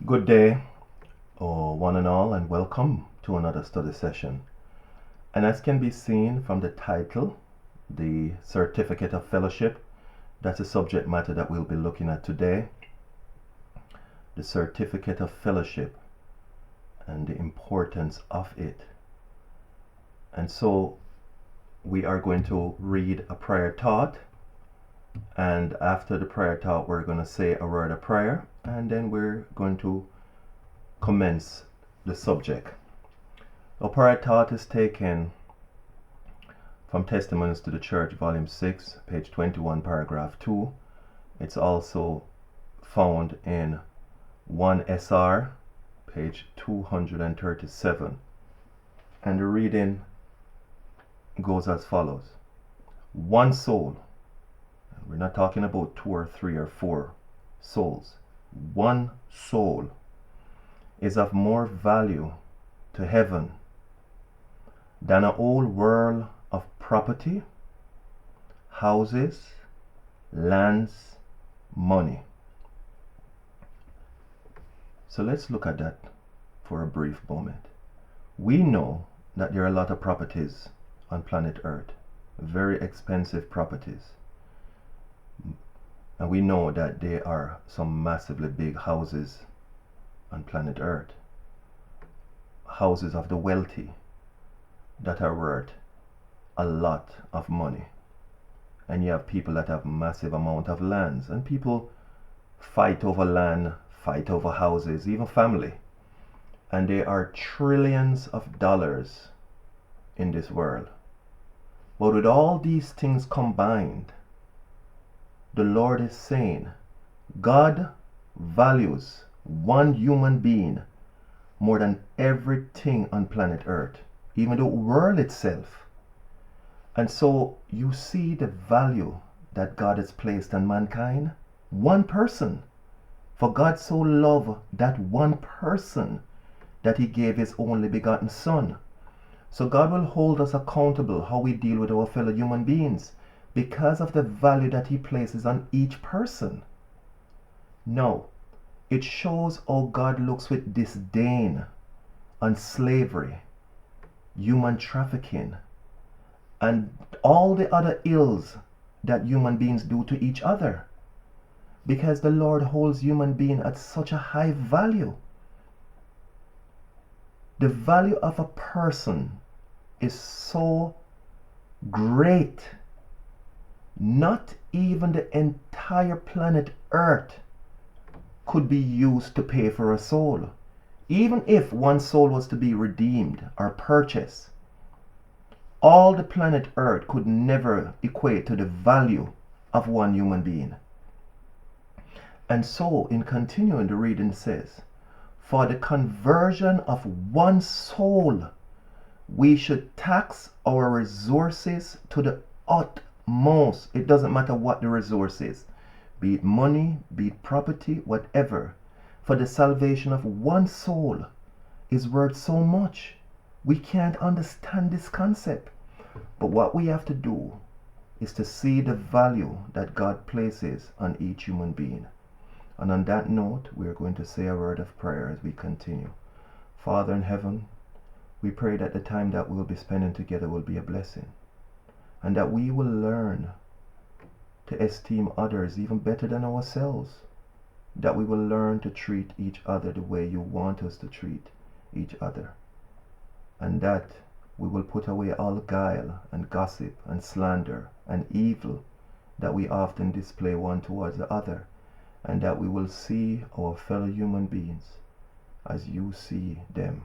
Good day, one and all, and welcome to another study session. And as can be seen from the title, the Certificate of Fellowship, that's the subject matter that we'll be looking at today. The Certificate of Fellowship and the importance of it. And so we are going to read a prayer thought, and after the prayer thought we're going to say a word of prayer, and then we're going to commence the subject. The prayer thought is taken from Testimonies to the Church, Volume 6, page 21, paragraph 2. It's also found in 1 SR, page 237. And the reading goes as follows. One soul. We're not talking about 2 or 3 or 4 souls. One soul is of more value to heaven than a whole world of property, houses, lands, money. So let's look at that for a brief moment. We know that there are a lot of properties on planet Earth, very expensive properties. And we know that there are some massively big houses on planet Earth. Houses of the wealthy that are worth a lot of money. And you have people that have massive amount of lands, and people fight over land, fight over houses, even family. And there are trillions of dollars in this world. But with all these things combined, the Lord is saying God values one human being more than everything on planet Earth, even the world itself. And so you see the value that God has placed on mankind. One person. For God so loved that one person that he gave his only begotten Son. So God will hold us accountable how we deal with our fellow human beings because of the value that he places on each person. Now, it shows how God looks with disdain on slavery, human trafficking, and all the other ills that human beings do to each other. Because the Lord holds human being at such a high value. The value of a person is so great. Not even the entire planet Earth could be used to pay for a soul. Even if one soul was to be redeemed or purchased, all the planet Earth could never equate to the value of one human being. And so, in continuing the reading, it says, for the conversion of one soul, we should tax our resources to the utmost. It doesn't matter what the resource is, be it money, be it property, whatever. For the salvation of one soul is worth so much. We can't understand this concept. But what we have to do is to see the value that God places on each human being. And on that note, we are going to say a word of prayer as we continue. Father in heaven, we pray that the time that we'll be spending together will be a blessing, and that we will learn to esteem others even better than ourselves, that we will learn to treat each other the way you want us to treat each other, and that we will put away all guile and gossip and slander and evil that we often display one towards the other, and that we will see our fellow human beings as you see them.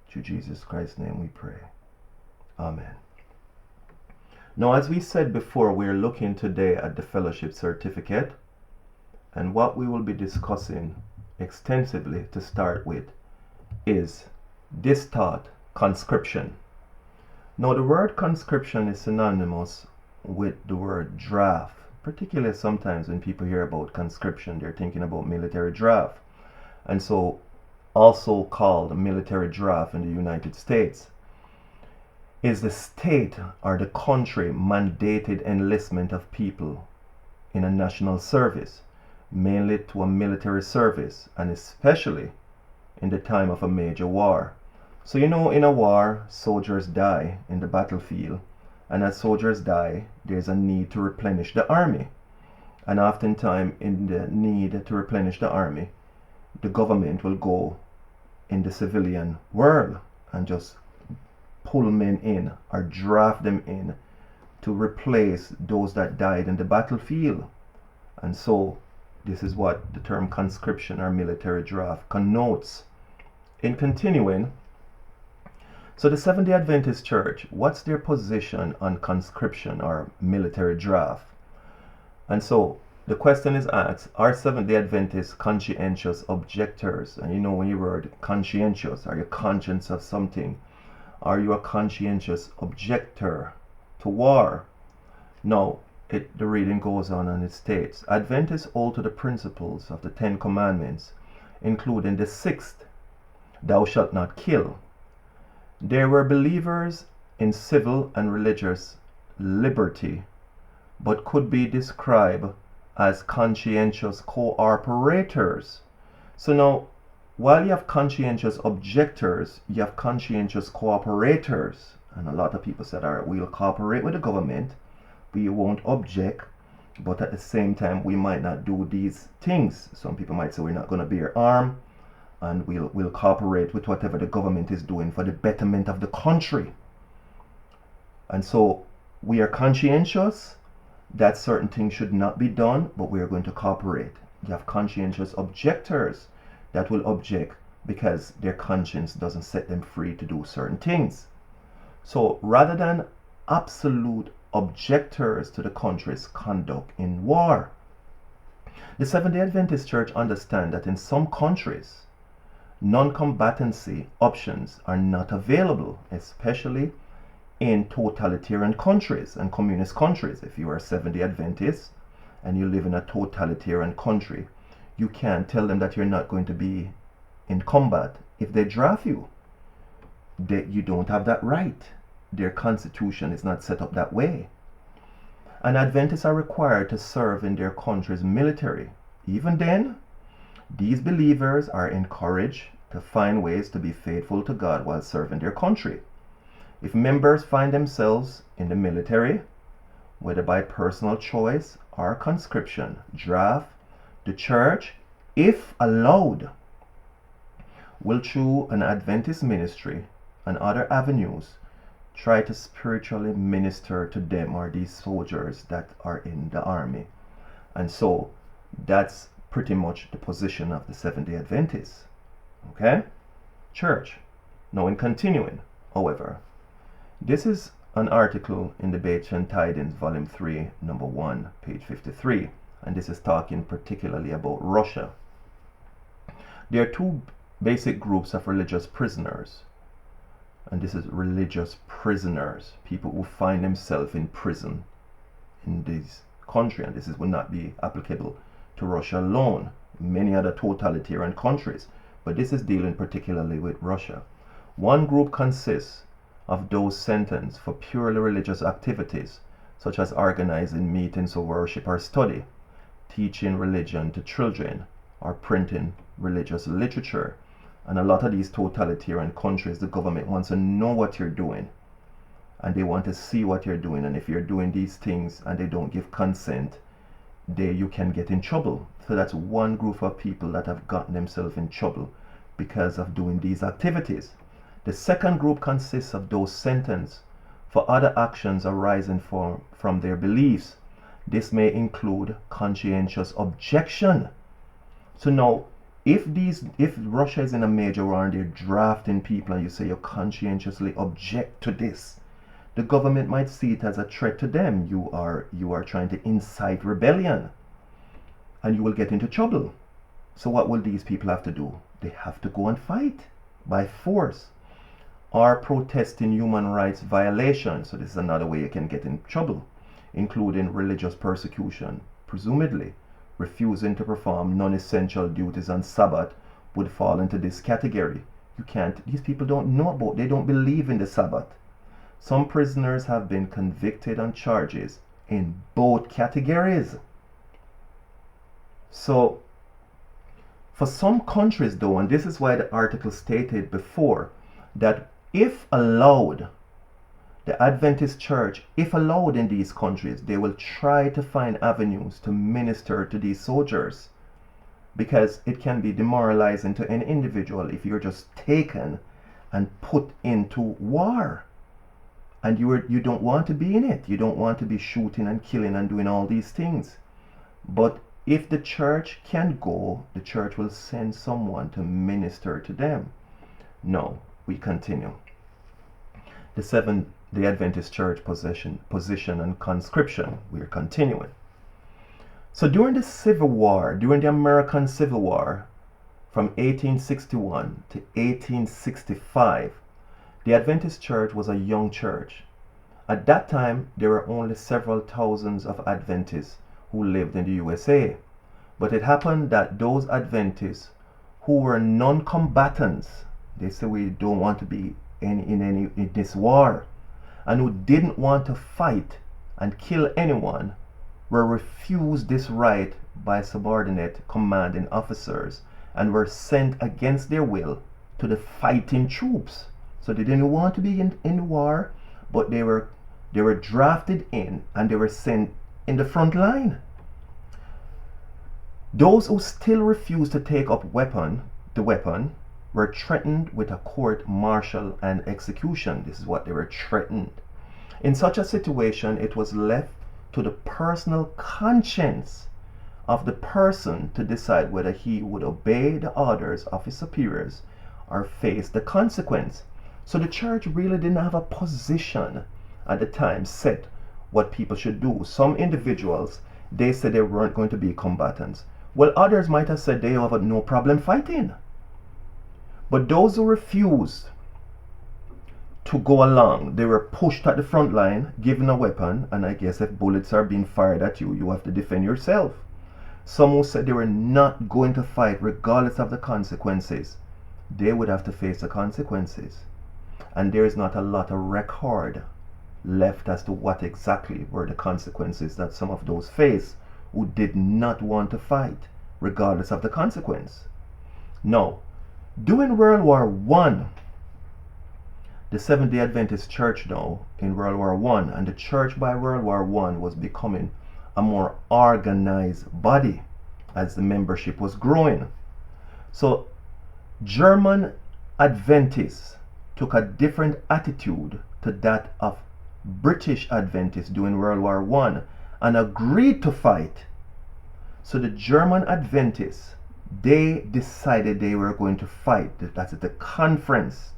Through Jesus Christ's name we pray. Amen. Now, as we said before, we're looking today at the fellowship certificate, and what we will be discussing extensively to start with is this thought, conscription. Now, the word conscription is synonymous with the word draft. Particularly sometimes when people hear about conscription, they're thinking about military draft. And so also called military draft in the United States is the state or the country mandated enlistment of people in a national service. mainly to a military service, and especially in the time of a major war. So you know, in a war, soldiers die in the battlefield, and as soldiers die, there's a need to replenish the army. And oftentimes, in the need to replenish the army, the government will go in the civilian world and just pull men in or draft them in to replace those that died in the battlefield. And so this is what the term conscription or military draft connotes. In continuing, so the Seventh-day Adventist Church, what's their position on conscription or military draft? And so the question is asked, are Seventh-day Adventists conscientious objectors? And you know, when you heard conscientious, are you conscious of something? Are you a conscientious objector to war? No, the reading goes on and it states, Adventists hold to the principles of the Ten Commandments, including the sixth, thou shalt not kill. They were believers in civil and religious liberty, but could be described as conscientious cooperators. So now, while you have conscientious objectors, you have conscientious cooperators. And a lot of people said, all right, we'll cooperate with the government, we won't object, but at the same time, we might not do these things. Some people might say we're not going to bear arms, and we'll cooperate with whatever the government is doing for the betterment of the country. And so we are conscientious that certain things should not be done, but we are going to cooperate. You have conscientious objectors that will object because their conscience doesn't set them free to do certain things. So rather than absolute objectors to the country's conduct in war, the Seventh-day Adventist Church understands that in some countries, non-combatancy options are not available, especially in totalitarian countries and communist countries. If you are a Seventh-day Adventist and you live in a totalitarian country, you can't tell them that you're not going to be in combat. If they draft you, you don't have that right. Their constitution is not set up that way. And Adventists are required to serve in their country's military. Even then, these believers are encouraged to find ways to be faithful to God while serving their country. If members find themselves in the military, whether by personal choice or conscription, draft, the church, if allowed, will through an Adventist ministry and other avenues try to spiritually minister to them or these soldiers that are in the army. And so that's pretty much the position of the Seventh-day Adventists. Okay? Church. Now in continuing, however, this is an article in the Bashan Tidings, Volume 3, Number 1, page 53, and this is talking particularly about Russia. There are two basic groups of religious prisoners, and this is religious prisoners, people who find themselves in prison in this country, and this will not be applicable to Russia alone, many other totalitarian countries, but this is dealing particularly with Russia. One group consists of those sentenced for purely religious activities, such as organizing meetings of worship or study, teaching religion to children, or printing religious literature. And a lot of these totalitarian countries, the government wants to know what you're doing, and they want to see what you're doing, and if you're doing these things and they don't give consent, you can get in trouble. So that's one group of people that have gotten themselves in trouble because of doing these activities. The second group consists of those sentenced for other actions arising from their beliefs. This may include conscientious objection. So now, if Russia is in a major war and they're drafting people and you say you conscientiously object to this, the government might see it as a threat to them. You are trying to incite rebellion, and you will get into trouble. So what will these people have to do? They have to go and fight by force, or protesting human rights violations. So this is another way you can get in trouble, including religious persecution. Presumably, refusing to perform non-essential duties on Sabbath would fall into this category. These people don't know about, they don't believe in the Sabbath. Some prisoners have been convicted on charges in both categories. So for some countries though, and this is why the article stated before, that if allowed, the Adventist church, if allowed in these countries, they will try to find avenues to minister to these soldiers, because it can be demoralizing to an individual if you're just taken and put into war, and you don't want to be in it. You don't want to be shooting and killing and doing all these things. But if the church can go, the church will send someone to minister to them. No, we continue. The Adventist church position and conscription. We're continuing. So during the Civil War, during the American Civil War, from 1861 to 1865, the Adventist church was a young church. At that time, there were only several thousands of Adventists who lived in the USA. But it happened that those Adventists who were non-combatants, they said we don't want to be in this war, and who didn't want to fight and kill anyone, were refused this right by subordinate commanding officers and were sent against their will to the fighting troops. So they didn't want to be in the war, but they were drafted in and they were sent in the front line. Those who still refused to take up the weapon were threatened with a court martial and execution. This is what they were threatened. In such a situation, it was left to the personal conscience of the person to decide whether he would obey the orders of his superiors or face the consequence. So the church really didn't have a position at the time set what people should do. Some individuals, they said they weren't going to be combatants. Well, others might have said they have no problem fighting. But those who refused to go along, they were pushed at the front line, given a weapon, and I guess if bullets are being fired at you, you have to defend yourself. Some who said they were not going to fight regardless of the consequences, they would have to face the consequences. And there is not a lot of record left as to what exactly were the consequences that some of those faced who did not want to fight regardless of the consequence. Now, during World War I, the Seventh-day Adventist Church now in World War I, and the church by World War I was becoming a more organized body as the membership was growing. So German Adventists took a different attitude to that of British Adventists during World War I and agreed to fight. So the German Adventists, they decided they were going to fight. That's at the conference.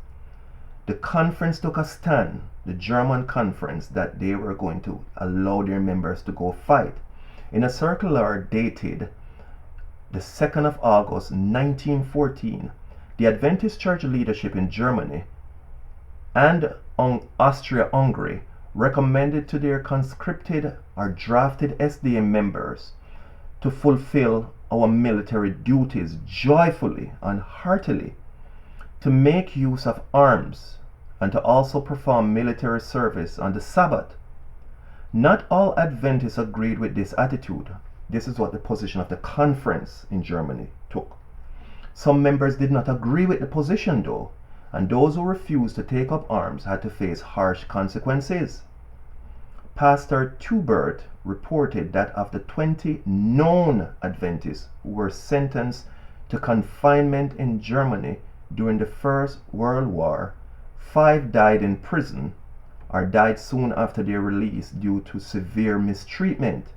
The conference took a stand, the German conference, that they were going to allow their members to go fight. In a circular dated the 2nd of August 1914, the Adventist church leadership in Germany and Austria-Hungary recommended to their conscripted or drafted SDA members to fulfill our military duties joyfully and heartily, to make use of arms, and to also perform military service on the Sabbath. Not all Adventists agreed with this attitude. This is what the position of the conference in Germany took. Some members did not agree with the position though, and those who refused to take up arms had to face harsh consequences. Pastor Tubert reported that of the 20 known Adventists who were sentenced to confinement in Germany during the First World War, 5 died in prison or died soon after their release due to severe mistreatment.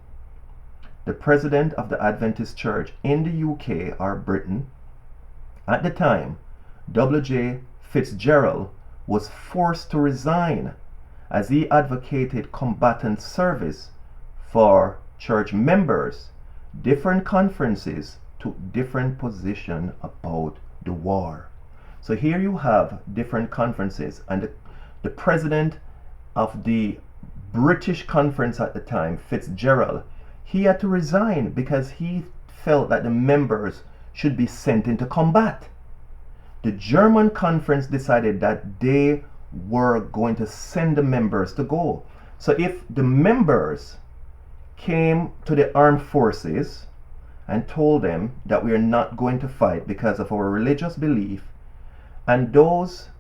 The president of the Adventist Church in the UK or Britain at the time, W.J. Fitzgerald, was forced to resign as he advocated combatant service for church members. Different conferences took different position about the war. So here you have different conferences, and the president of the British conference at the time, Fitzgerald, he had to resign because he felt that the members should be sent into combat. The German conference decided that they were going to send the members to go. So if the members came to the armed forces and told them that we are not going to fight because of our religious belief. And those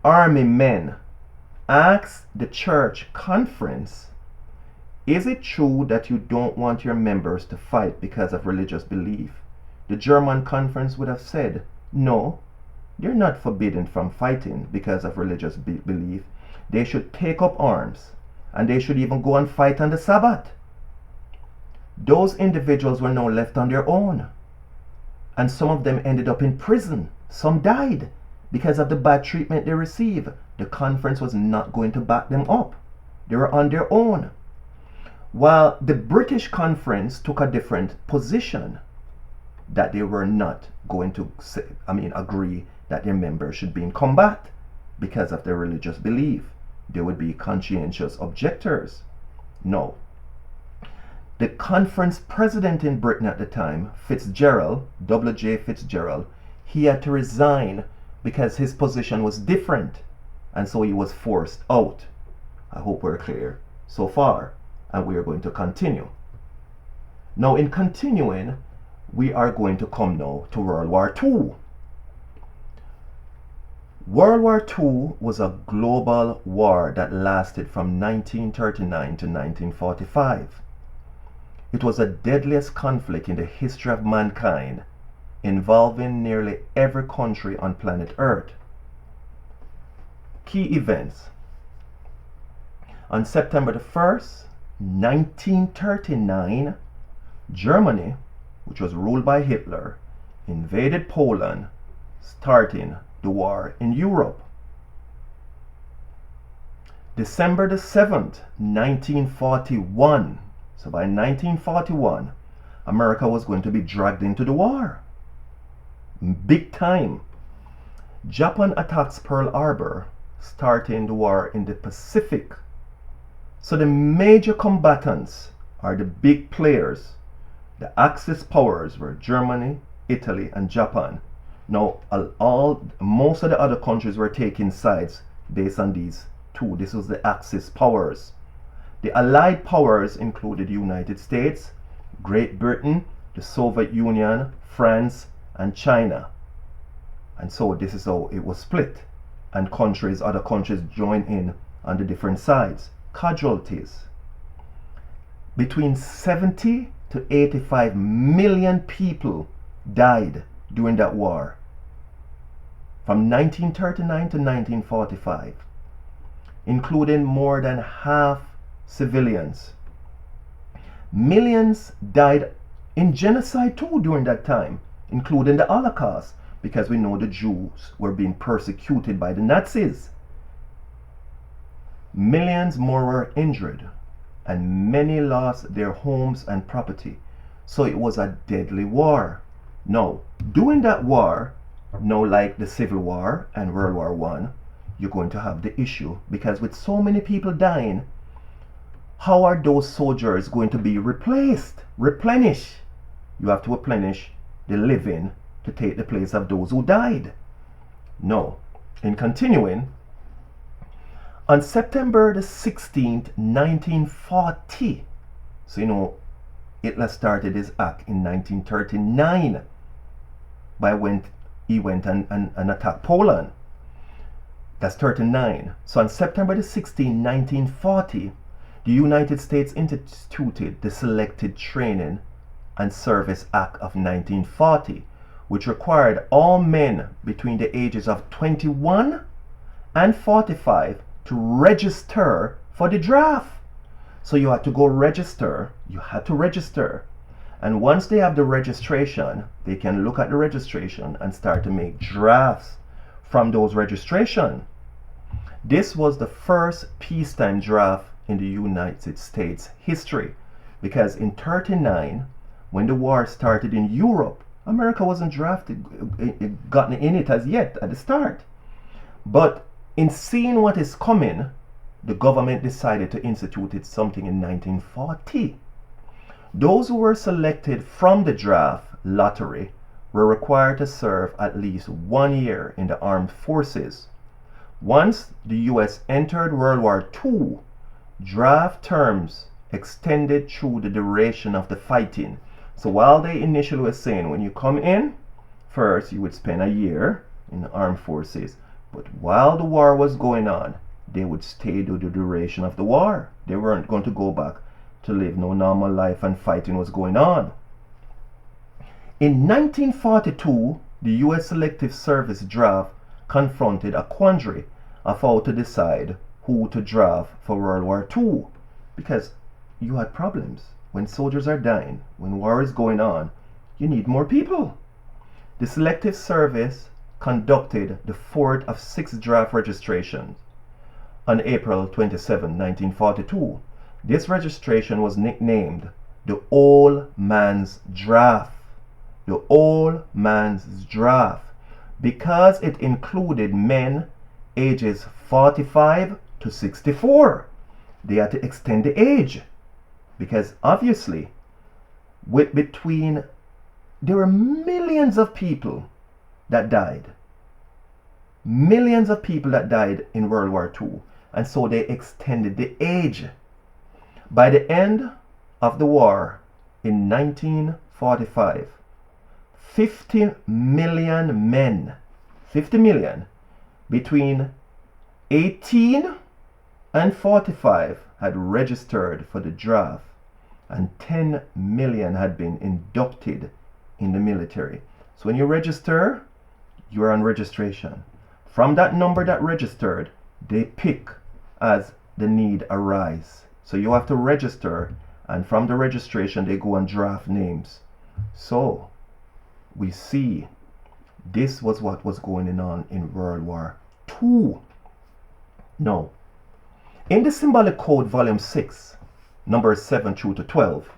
army men asked the church conference, is it true that you don't want your members to fight because of religious belief? The German conference would have said, no, they're not forbidden from fighting because of religious belief. They should take up arms, and they should even go and fight on the Sabbath. Those individuals were now left on their own, and some of them ended up in prison. Some died because of the bad treatment they received. The conference was not going to back them up. They were on their own. While the British conference took a different position, that they were not going to agree that their members should be in combat because of their religious belief. They would be conscientious objectors. No. The conference president in Britain at the time, Fitzgerald, W.J. Fitzgerald, he had to resign because his position was different, and so he was forced out. I hope we're clear so far, and we are going to continue. Now, in continuing, we are going to come now to World War II. World War II was a global war that lasted from 1939 to 1945. It was the deadliest conflict in the history of mankind, involving nearly every country on planet Earth. Key events. On September the 1st, 1939, Germany, which was ruled by Hitler, invaded Poland, starting the war in Europe. December the 7th, 1941. So by 1941, America was going to be dragged into the war. Big time. Japan attacks Pearl Harbor, starting the war in the Pacific. So the major combatants are the big players. The Axis powers were Germany, Italy, and Japan. Now, most of the other countries were taking sides based on these two. This was the Axis powers. The Allied powers included the United States, Great Britain, the Soviet Union, France, and China. And so this is how it was split. And other countries joined in on the different sides. Casualties. Between 70 to 85 million people died during that war, from 1939 to 1945, including more than half civilians. Millions died in genocide too during that time, including the Holocaust, because we know the Jews were being persecuted by the Nazis. Millions more were injured, and many lost their homes and property. So it was a deadly war. Now, during that war, like the Civil War and World War I, you're going to have the issue, because with so many people dying, how are those soldiers going to be replenished? You have to replenish the living to take the place of those who died. No. In continuing, on September the 16th, 1940, so Hitler started his act in 1939 when he went and attacked Poland. That's 39. So on September the 16th, 1940, the United States instituted the Selected Training and Service Act of 1940, which required all men between the ages of 21 and 45 to register for the draft. So you had to go register. You had to register. And once they have the registration, they can look at the registration and start to make drafts from those registrations. This was the first peacetime draft in the United States history, because in 1939, when the war started in Europe, America wasn't gotten in it as yet at the start. But in seeing what is coming, the government decided to institute something in 1940. Those who were selected from the draft lottery were required to serve at least 1 year in the armed forces. Once the U.S. entered World War II, draft terms extended through the duration of the fighting. So while they initially were saying when you come in, first you would spend a year in the armed forces, but while the war was going on, they would stay the duration of the war. They weren't going to go back to live no normal life and fighting was going on. In 1942, the U.S. Selective Service draft confronted a quandary of how to decide who to draft for World War II, because you had problems. When soldiers are dying, when war is going on, you need more people. The Selective Service conducted the fourth of 6 draft registrations on April 27, 1942. This registration was nicknamed the Old Man's Draft. The Old Man's Draft, because it included men ages 45 to 64. They had to extend the age, because obviously there were millions of people that died. Millions of people that died in World War II, and so they extended the age. By the end of the war in 1945, 50 million men, 50 million, between 18 and 45 had registered for the draft, and 10 million had been inducted in the military. So when you register, you're on registration. From that number that registered, they pick as the need arise. So you have to register, and from the registration they go and draft names. So we see this was what was going on in World War II. Now, in the Symbolic Code, Volume 6, numbers 7 through to 12,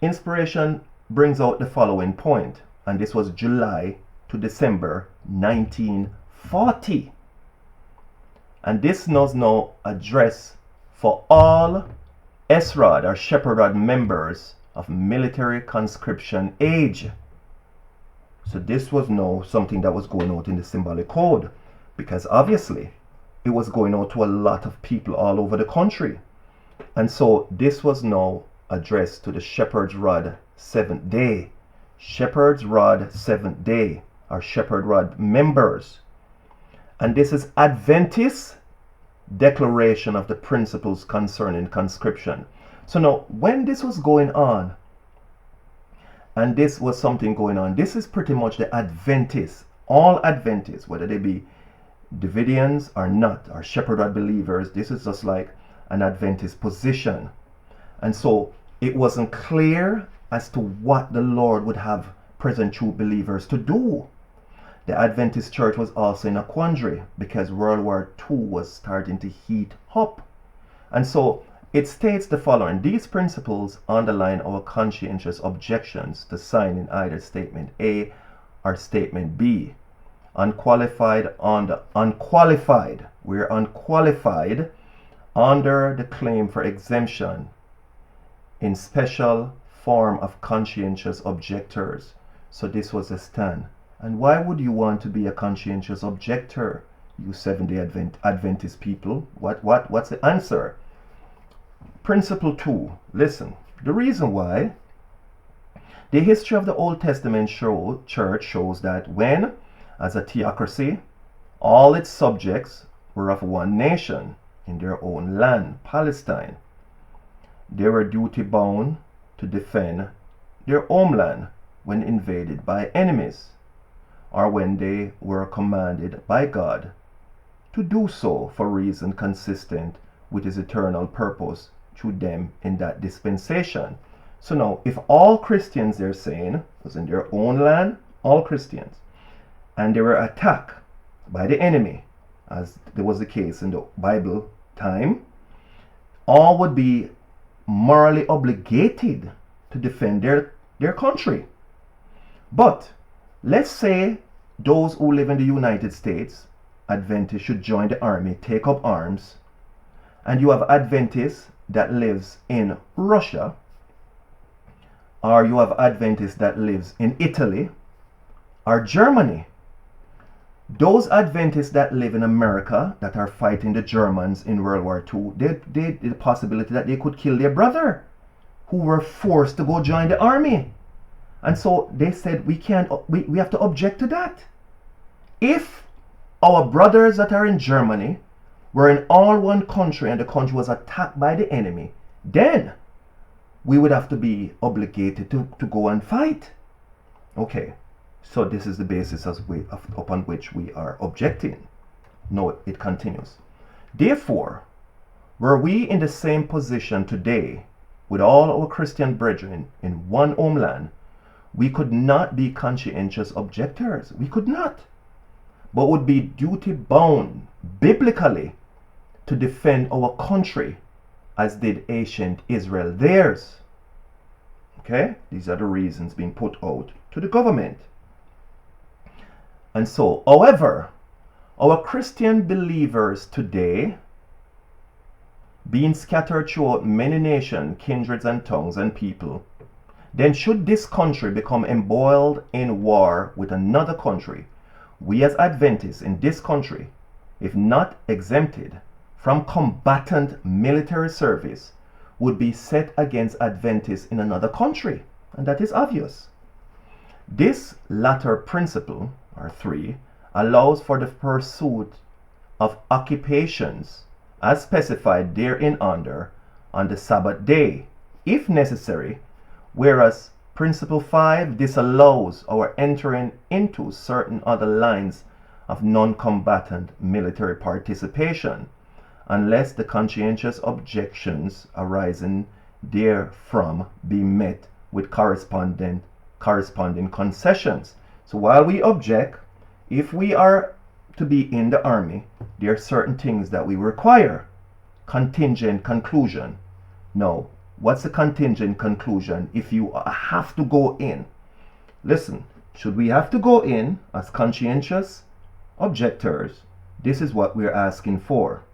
Inspiration brings out the following point, and this was July to December 1940. And this was now addressed for all SROD or Shepherd Rod members of military conscription age. So this was now something that was going out in the Symbolic Code, because obviously it was going out to a lot of people all over the country. And so this was now addressed to the Shepherd's Rod 7th Day. Shepherd's Rod 7th Day, or Shepherd Rod members. And this is Adventist Declaration of the Principles Concerning Conscription. So now, when this was going on, and this was something going on, this is pretty much the Adventists, all Adventists, whether they be Davidians or not, or Shepherd Rod believers, this is just like an Adventist position. And so it wasn't clear as to what the Lord would have present true believers to do. The Adventist church was also in a quandary because World War II was starting to heat up. And so it states the following: these principles underline our conscientious objections to signing either Statement A or Statement B. We're unqualified under the claim for exemption in special form of conscientious objectors. So this was a stand. And why would you want to be a conscientious objector, you Seventh-day Adventist people? What's the answer? Principle 2. Listen. The reason why: the history of the Old Testament church shows that when, as a theocracy, all its subjects were of one nation in their own land, Palestine, they were duty bound to defend their homeland when invaded by enemies, or when they were commanded by God to do so for reason consistent with his eternal purpose through them in that dispensation. So now, if all Christians, they're saying, was in their own land, all Christians, and they were attacked by the enemy, as there was the case in the Bible time, all would be morally obligated to defend their country. But let's say those who live in the United States, Adventists, should join the army, take up arms, and you have Adventists that lives in Russia, or you have Adventists that lives in Italy or Germany. Those Adventists that live in America that are fighting the Germans in World War II, they the possibility that they could kill their brother who were forced to go join the army. And so they said we have to object to that. If our brothers that are in Germany were in all one country and the country was attacked by the enemy, then we would have to be obligated to go and fight. Okay, so this is the basis upon which we are objecting. No, it continues. Therefore, were we in the same position today with all our Christian brethren in one homeland, we could not be conscientious objectors. We could not. But would be duty bound biblically to defend our country as did ancient Israel theirs. Okay? These are the reasons being put out to the government. And so, however, our Christian believers today, being scattered throughout many nations, kindreds and tongues and people, then should this country become embroiled in war with another country, we as Adventists in this country, if not exempted from combatant military service, would be set against Adventists in another country. And that is obvious. This latter principle, or 3, allows for the pursuit of occupations as specified therein under on the Sabbath day, if necessary, whereas principle 5 disallows our entering into certain other lines of non-combatant military participation, unless the conscientious objections arising therefrom be met with corresponding concessions. So while we object, if we are to be in the army, there are certain things that we require. Contingent conclusion. No. What's the contingent conclusion if you have to go in? Listen, should we have to go in as conscientious objectors? This is what we're asking for.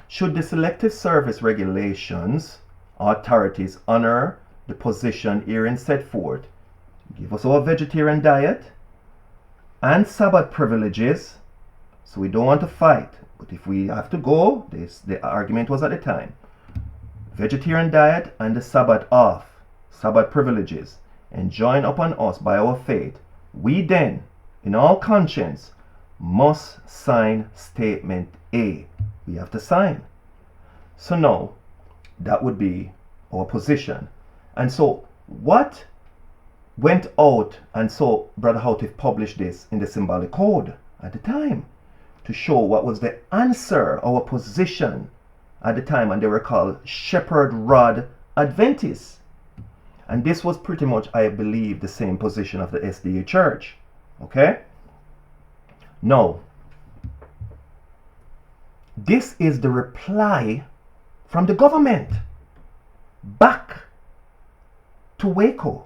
Should the selective service regulations authorities honor the position herein set forth, give us our vegetarian diet and Sabbath privileges, so we don't want to fight, but if we have to go, the argument was at the time, vegetarian diet and the Sabbath off, Sabbath privileges, enjoined upon us by our faith, we then, in all conscience, must sign statement A. We have to sign. So now, that would be our position. And so, what went out, and so Brother Houghton published this in the symbolic code at the time, to show what was the answer, our position at the time, and they were called Shepherd Rod Adventists. And this was pretty much, I believe, the same position of the SDA Church. Okay? Now, this is the reply from the government back to Waco,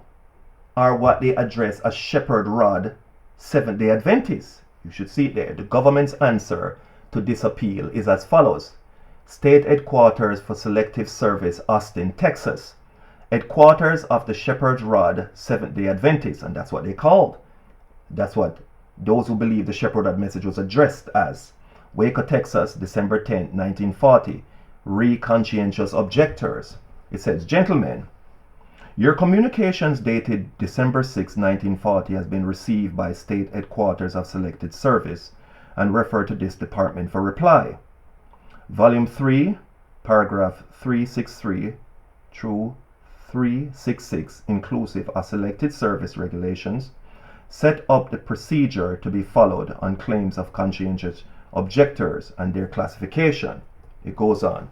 or what they address as Shepherd Rod Seventh-day Adventists. You should see it there. The government's answer to this appeal is as follows. State Headquarters for Selective Service, Austin, Texas. Headquarters of the Shepherd Rod Seventh-day Adventists, and that's what they called. That's what those who believe the Shepherd Rod message was addressed as. Waco, Texas, December 10, 1940. Conscientious objectors. It says, Gentlemen, your communications dated December 6, 1940 has been received by State Headquarters of Selected Service and referred to this department for reply. Volume 3, paragraph 363 through 366, inclusive of Selected Service regulations, set up the procedure to be followed on claims of conscientious objectors and their classification. It goes on.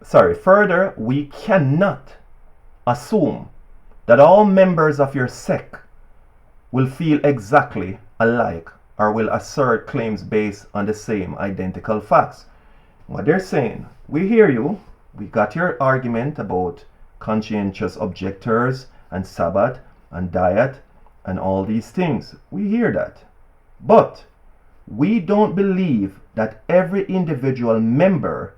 Further, we cannot assume that all members of your sect will feel exactly alike or will assert claims based on the same identical facts. What they're saying, we hear you, we got your argument about conscientious objectors and Sabbath and diet and all these things. We hear that. But we don't believe that every individual member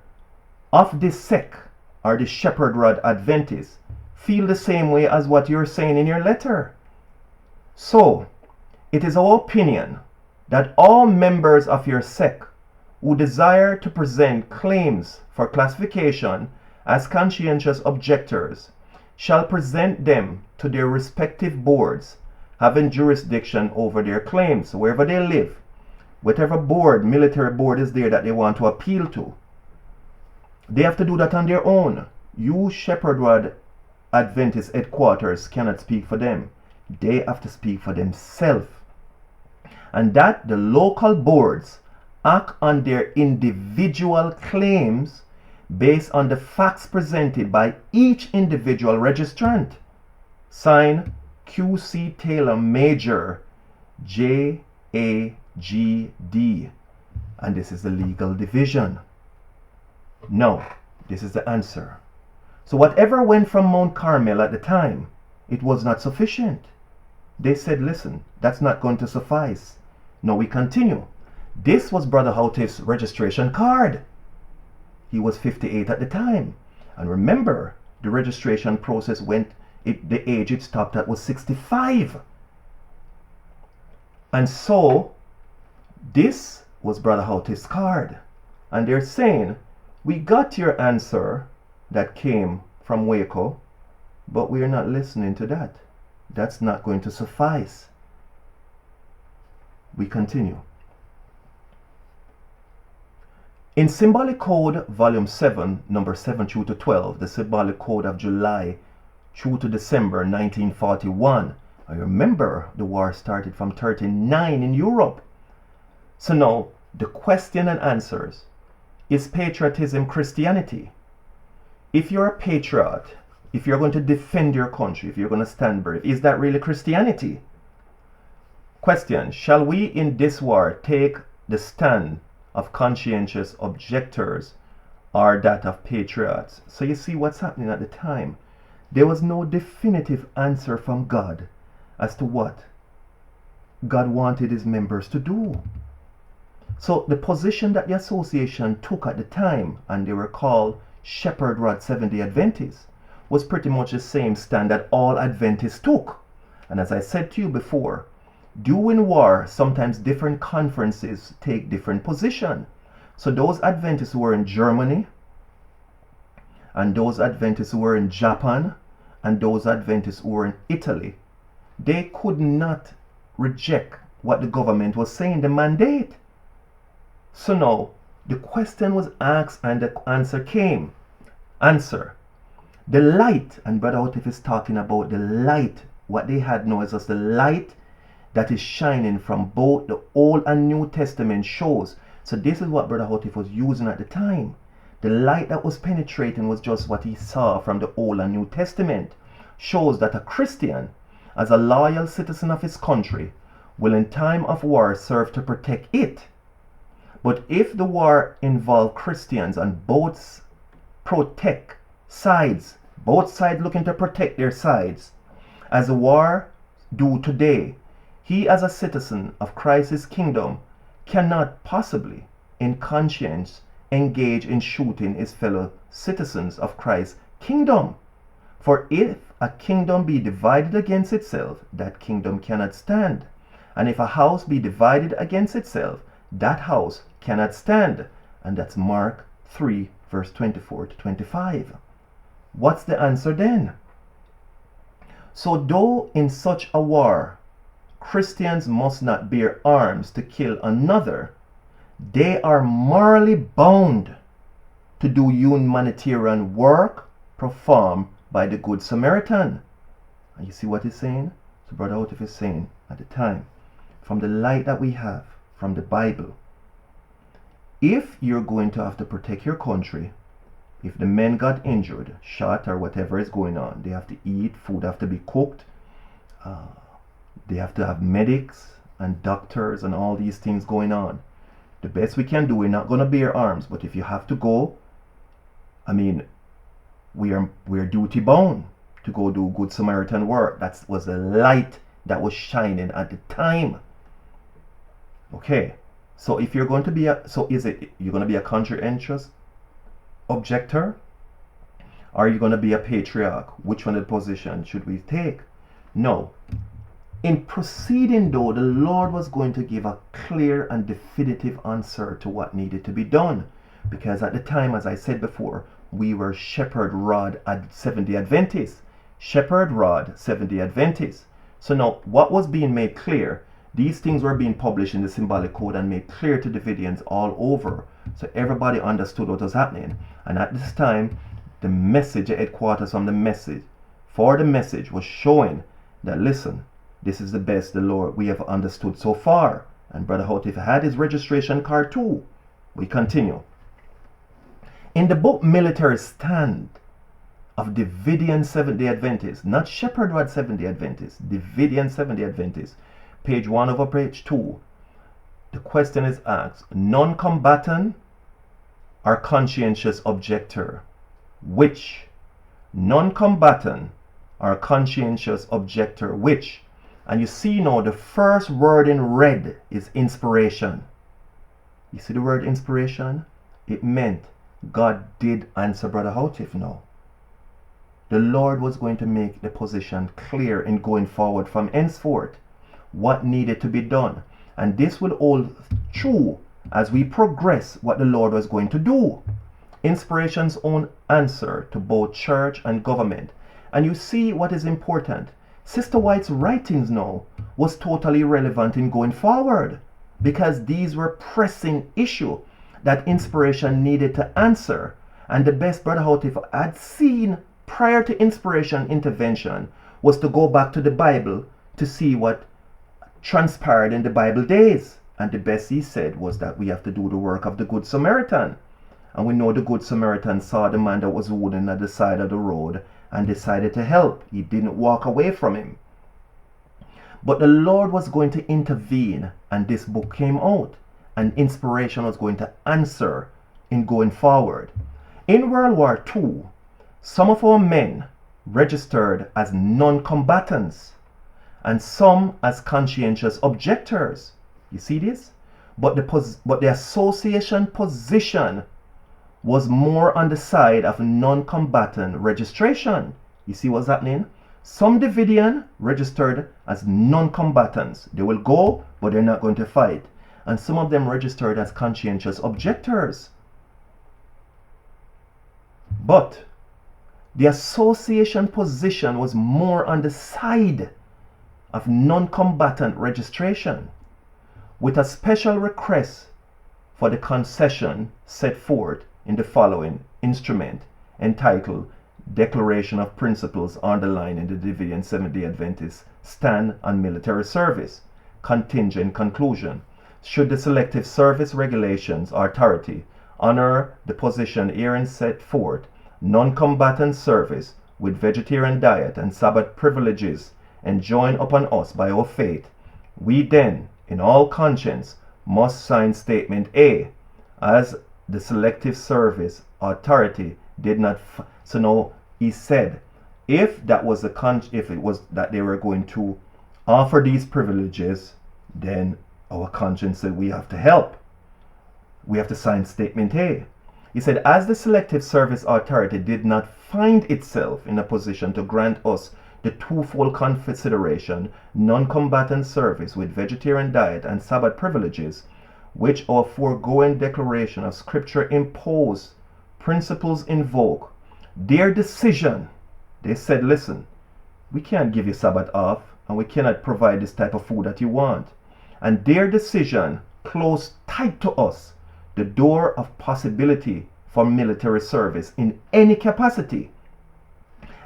of this sect or the Shepherd Rod Adventists feel the same way as what you're saying in your letter. So, it is our opinion that all members of your sect who desire to present claims for classification as conscientious objectors shall present them to their respective boards, having jurisdiction over their claims, wherever they live, whatever board, military board is there that they want to appeal to. They have to do that on their own. You Shepherd Rod Adventist headquarters cannot speak for them. They have to speak for themselves. And that the local boards act on their individual claims based on the facts presented by each individual registrant. Signed, QC Taylor Major, JAGD. And this is the legal division. No, this is the answer. So whatever went from Mount Carmel at the time, it was not sufficient. They said, listen, that's not going to suffice. No, we continue. This was Brother Houghton's registration card. He was 58 at the time. And remember, the registration process the age it stopped at was 65. And so, this was Brother Houghton's card. And they're saying, we got your answer that came from Waco, but we're not listening to that. That's not going to suffice. We continue. In Symbolic Code, Volume 7, number 7 through to 12, the Symbolic Code of July through to December 1941. I remember the war started from 39 in Europe. So now, the question and answers. Is patriotism Christianity? If you're a patriot, if you're going to defend your country, if you're going to stand brave, is that really Christianity? Question, shall we in this war take the stand of conscientious objectors or that of patriots? So you see what's happening at the time. There was no definitive answer from God as to what God wanted his members to do. So the position that the association took at the time, and they were called Shepherd Rod Seventh-day Adventists, was pretty much the same stand that all Adventists took. And as I said to you before, during war, sometimes different conferences take different position. So those Adventists who were in Germany, and those Adventists who were in Japan, and those Adventists who were in Italy, they could not reject what the government was saying, the mandate. So now, the question was asked and the answer came. Answer. The light, and Brother Houghton is talking about the light. What they had now is just the light that is shining from both the Old and New Testament shows. So this is what Brother Houghton was using at the time. The light that was penetrating was just what he saw from the Old and New Testament. Shows that a Christian, as a loyal citizen of his country, will in time of war serve to protect it. But if the war involved Christians and both protect sides, both sides looking to protect their sides, as the war do today, he as a citizen of Christ's kingdom cannot possibly, in conscience, engage in shooting his fellow citizens of Christ's kingdom. For if a kingdom be divided against itself, that kingdom cannot stand. And if a house be divided against itself, that house cannot stand. And that's Mark 3, verse 24 to 25. What's the answer then? So though in such a war, Christians must not bear arms to kill another, they are morally bound to do humanitarian work performed by the Good Samaritan. And you see what he's saying? So Brother Houghton is saying at the time, from the light that we have from the Bible, if you're going to have to protect your country, if the men got injured, shot, or whatever is going on, they have to eat, food have to be cooked, they have to have medics and doctors and all these things going on. The best we can do, we're not going to bear arms, but if you have to go, I mean, we're duty bound to go do Good Samaritan work. That was the light that was shining at the time. Okay, so if you're going to be you're going to be a conscientious objector, or are you going to be a patriarch? Which one of the position should we take? No. In proceeding though, the Lord was going to give a clear and definitive answer to what needed to be done. Because at the time, as I said before, we were Shepherd Rod Seventh-day Adventists. shepherd rod, Seventh-day Adventist. So now, what was being made clear, these things were being published in the symbolic code and made clear to Davidians all over. So everybody understood what was happening. And at this time, the message, the headquarters from the message, for the message was showing that, listen, this is the best the Lord we have understood so far. And Brother Houghton had his registration card too. We continue. In the book Military Stand of Davidian Seventh-day Adventists, not Shepherd Rod Seventh-day Adventists, Davidian Seventh-day Adventists, page 1 over page 2, the question is asked, non-combatant or conscientious objector? Which? Non-combatant or conscientious objector? Which? And you see now the first word in red is inspiration. You see the word inspiration? It meant God did answer Brother Houghton now. The Lord was going to make the position clear in going forward from henceforth what needed to be done. And this will hold true as we progress what the Lord was going to do. Inspiration's own answer to both church and government. And you see what is important. Sister White's writings now was totally relevant in going forward, because these were pressing issues that inspiration needed to answer. And the best Brother Houghton had seen prior to inspiration intervention was to go back to the Bible to see what transpired in the Bible days. And the best he said was that we have to do the work of the Good Samaritan. And we know the Good Samaritan saw the man that was wounded at the side of the road and decided to help. He didn't walk away from him. But the Lord was going to intervene, and this book came out, and inspiration was going to answer in going forward. In World War II, some of our men registered as non-combatants and some as conscientious objectors. You see this? But the association position was more on the side of non-combatant registration. You see what's happening? Some Davidian registered as non-combatants. They will go, but they're not going to fight. And some of them registered as conscientious objectors. But the association position was more on the side of non-combatant registration, with a special request for the concession set forth in the following instrument entitled Declaration of Principles underlined in the Davidian Seventh-day Adventist Stand on Military Service. Contingent conclusion. Should the Selective Service Regulations Authority honor the position herein set forth, non-combatant service with vegetarian diet and Sabbath privileges enjoined upon us by our faith, we then, in all conscience, must sign Statement A, as the Selective Service Authority did not. So now he said, if that was if it was that they were going to offer these privileges, then our conscience said we have to help. We have to sign Statement A. He said, as the Selective Service Authority did not find itself in a position to grant us the twofold consideration, non-combatant service with vegetarian diet and Sabbath privileges, which our foregoing declaration of Scripture impose, principles invoke, their decision, they said, listen, we can't give you Sabbath off, and we cannot provide this type of food that you want. And their decision closed tight to us the door of possibility for military service in any capacity,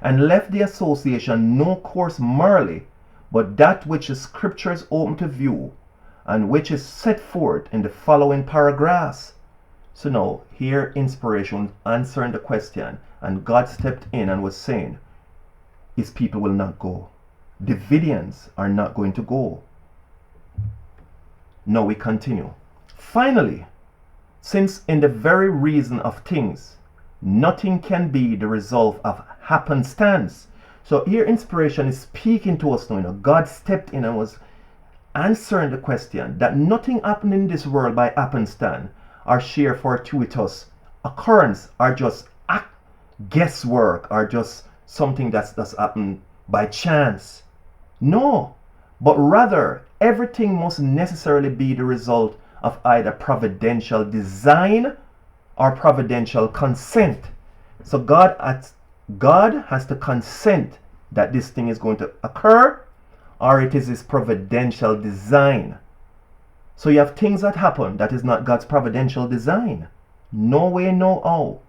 and left the association no course morally but that which the Scriptures open to view, and which is set forth in the following paragraphs. So now, here inspiration answering the question, and God stepped in and was saying, his people will not go. Davidians are not going to go. Now we continue. Finally, since in the very reason of things, nothing can be the result of happenstance. So here inspiration is speaking to us now. God stepped in and was answering the question that nothing happened in this world by happenstance or sheer fortuitous occurrence or just guesswork or just something that's happened by chance. No, but rather everything must necessarily be the result of either providential design or providential consent. So God has to consent that this thing is going to occur, or it is his providential design. So you have things that happen that is not God's providential design. No way, no how.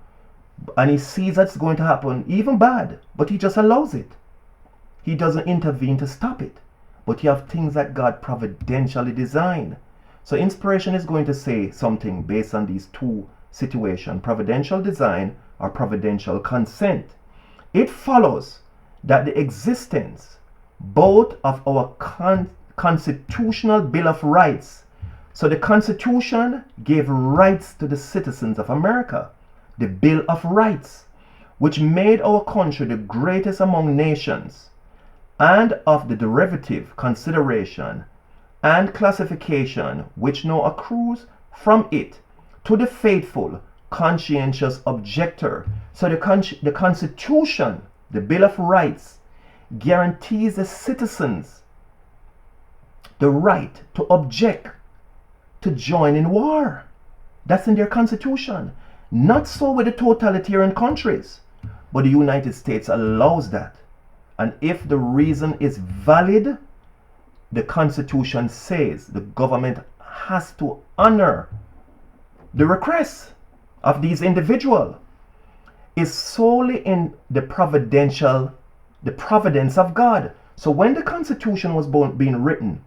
And he sees that's going to happen, even bad, but he just allows it. He doesn't intervene to stop it. But you have things that God providentially designed. So inspiration is going to say something based on these two situations, providential design or providential consent. It follows that the existence both of our constitutional Bill of Rights. So the Constitution gave rights to the citizens of America. The Bill of Rights, which made our country the greatest among nations, and of the derivative consideration and classification which now accrues from it to the faithful, conscientious objector. So the Constitution, the Bill of Rights, guarantees the citizens the right to object to join in war. That's in their Constitution. Not so with the totalitarian countries, but the United States allows that. And if the reason is valid, the Constitution says the government has to honor the requests of these individuals. Is solely in the providence of God. So when the Constitution was being written,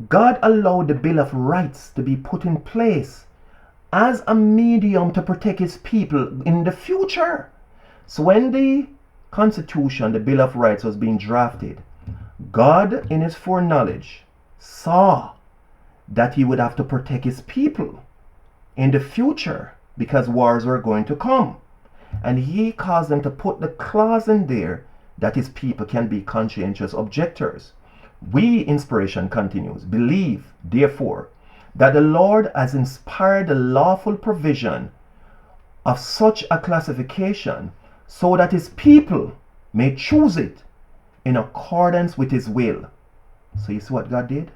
God allowed the Bill of Rights to be put in place as a medium to protect his people in the future. So when the Constitution, the Bill of Rights, was being drafted, God in his foreknowledge saw that he would have to protect his people in the future because wars were going to come. And he caused them to put the clause in there that his people can be conscientious objectors. We, inspiration continues, believe, therefore, that the Lord has inspired the lawful provision of such a classification so that his people may choose it in accordance with his will. So you see what God did?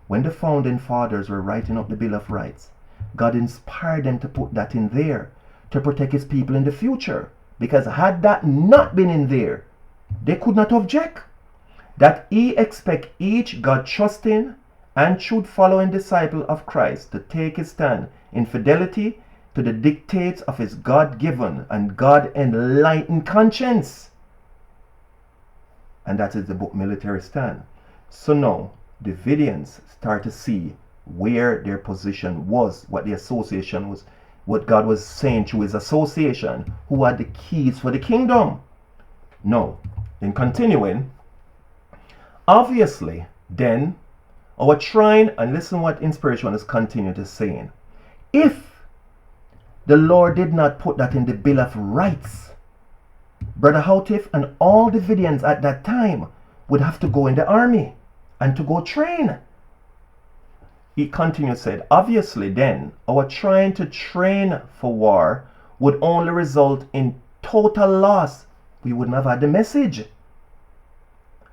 When the founding fathers were writing up the Bill of Rights, God inspired them to put that in there to protect his people in the future. Because had that not been in there, they could not object. That he expect each God-trusting and truth-following disciple of Christ to take his stand in fidelity to the dictates of his God-given and God-enlightened conscience. And that is the book Military Stand. So now, the Davidians start to see where their position was, what the association was, what God was saying through his association, who had the keys for the kingdom. Now, in continuing, obviously, then, our trying, and listen what inspiration is continuing to saying. If the Lord did not put that in the Bill of Rights, Brother Houtif and all the Davidians at that time would have to go in the army and to go train. He continued, said, obviously then, our trying to train for war would only result in total loss. We wouldn't have had the message.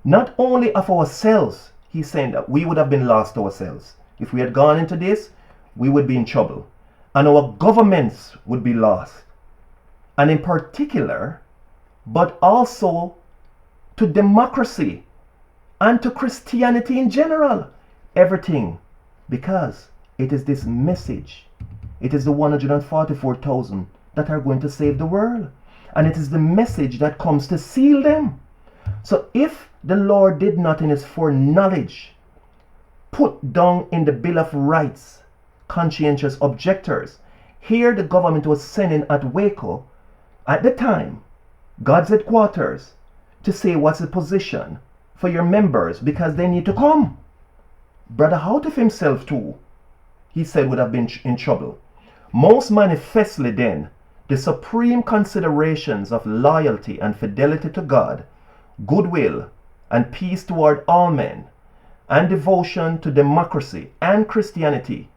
Not only of ourselves, he's saying that we would have been lost ourselves. If we had gone into this, we would be in trouble. And our governments would be lost. And in particular, but also to democracy and to Christianity in general. Everything. Because it is this message. It is the 144,000 that are going to save the world. And it is the message that comes to seal them. So if the Lord did not in his foreknowledge put down in the Bill of Rights conscientious objectors, here the government was sending at Waco at the time God's headquarters to say what's the position for your members because they need to come. Brother Houtif himself too, he said, would have been in trouble. Most manifestly then, the supreme considerations of loyalty and fidelity to God, goodwill and peace toward all men, and devotion to democracy and Christianity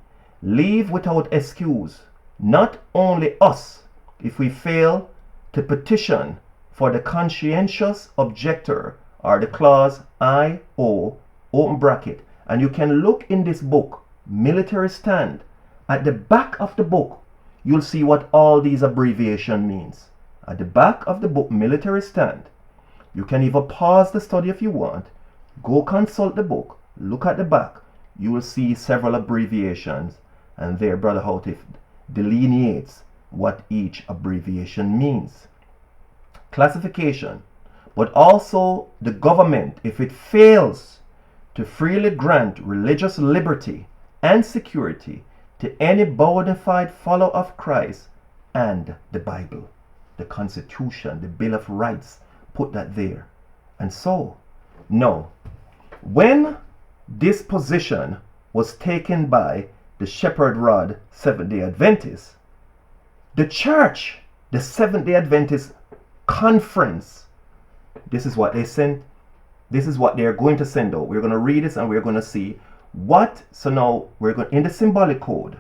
leave without excuse not only us if we fail to petition for the conscientious objector or the clause I.O. open bracket. And you can look in this book, Military Stand. At the back of the book, you'll see what all these abbreviation means. At the back of the book, Military Stand, You can even pause the study if you want. Go consult the book. Look at the back. You will see several abbreviations. And there, Brother Houghton delineates what each abbreviation means. Classification. But also the government, if it fails to freely grant religious liberty and security to any bona fide follower of Christ and the Bible, the Constitution, the Bill of Rights, put that there. And so, no, when this position was taken by the Shepherd Rod Seventh-day Adventists, the church, the Seventh-day Adventist Conference, this is what they sent. This is what they're going to send out. We're going to read this and we're going to see what. So now we're going in the symbolic code,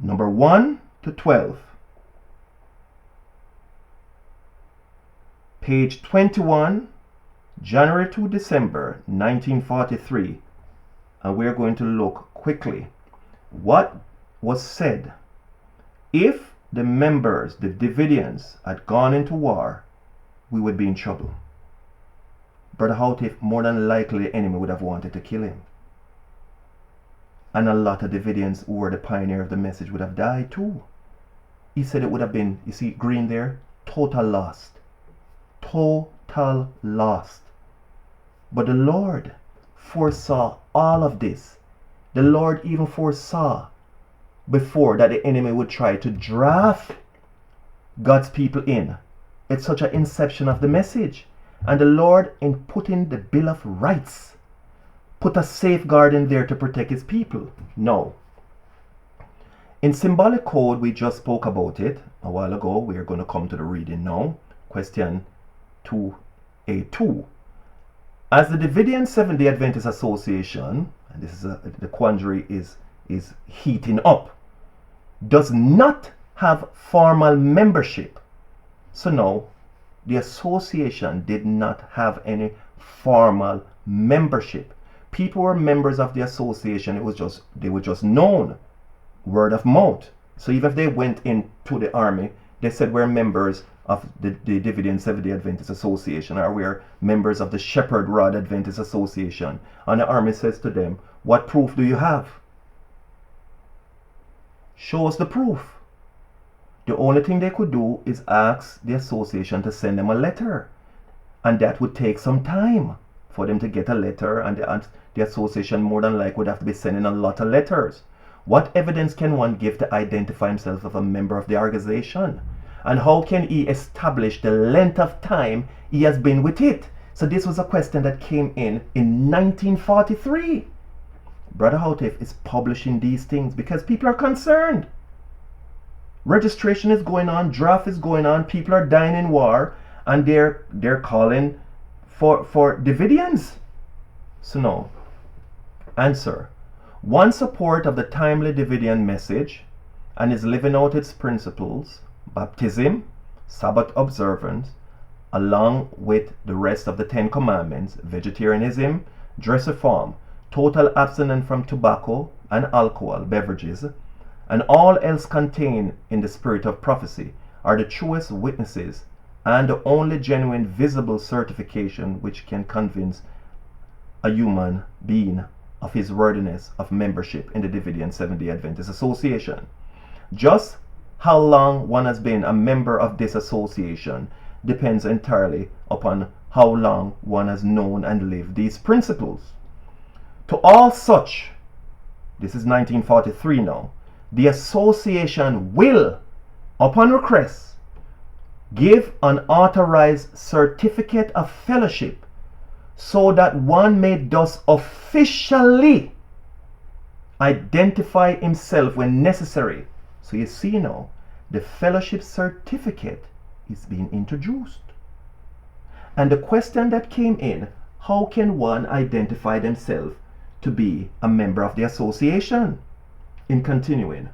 number 1 to 12, page 21, January to December 1943, and we're going to look quickly what was said. If the members, the Davidians, had gone into war, we would be in trouble. Brother Houghton, more than likely the enemy would have wanted to kill him. And a lot of Davidians who were the pioneer of the message would have died too. He said it would have been, you see green there, total lost. Total lost. But the Lord foresaw all of this. The Lord even foresaw before that the enemy would try to draft God's people in. It's such an inception of the message. And the Lord, in putting the Bill of Rights, put a safeguard in there to protect his people. No. In symbolic code, we just spoke about it a while ago. We are going to come to the reading now. Question 2A2. As the Davidian Seventh-day Adventist Association, and this is the quandary is heating up, does not have formal membership. So now, the association did not have any formal membership. People were members of the association. They were just known, word of mouth. So even if they went into the army, they said we're members of the Davidian Seventh-day Adventist Association, or we're members of the Shepherd Rod Adventist Association. And the army says to them, what proof do you have? Show us the proof. The only thing they could do is ask the association to send them a letter. And that would take some time for them to get a letter, and the association more than likely would have to be sending a lot of letters. What evidence can one give to identify himself as a member of the organization? And how can he establish the length of time he has been with it? So this was a question that came in 1943. Brother Houghton is publishing these things because people are concerned. Registration is going on, draft is going on, people are dying in war, and they're calling for Davidians. So no. Answer. One support of the timely Davidian message and is living out its principles, baptism, Sabbath observance, along with the rest of the 10 Commandments, vegetarianism, dress reform, total abstinence from tobacco and alcohol beverages, and all else contained in the spirit of prophecy are the truest witnesses and the only genuine visible certification which can convince a human being of his worthiness of membership in the Davidian Seventh-day Adventist Association. Just how long one has been a member of this association depends entirely upon how long one has known and lived these principles. To all such, this is 1943 now, the association will, upon request, give an authorized certificate of fellowship so that one may thus officially identify himself when necessary. So you see now, the fellowship certificate is being introduced. And the question that came in, how can one identify themselves to be a member of the association? In continuing,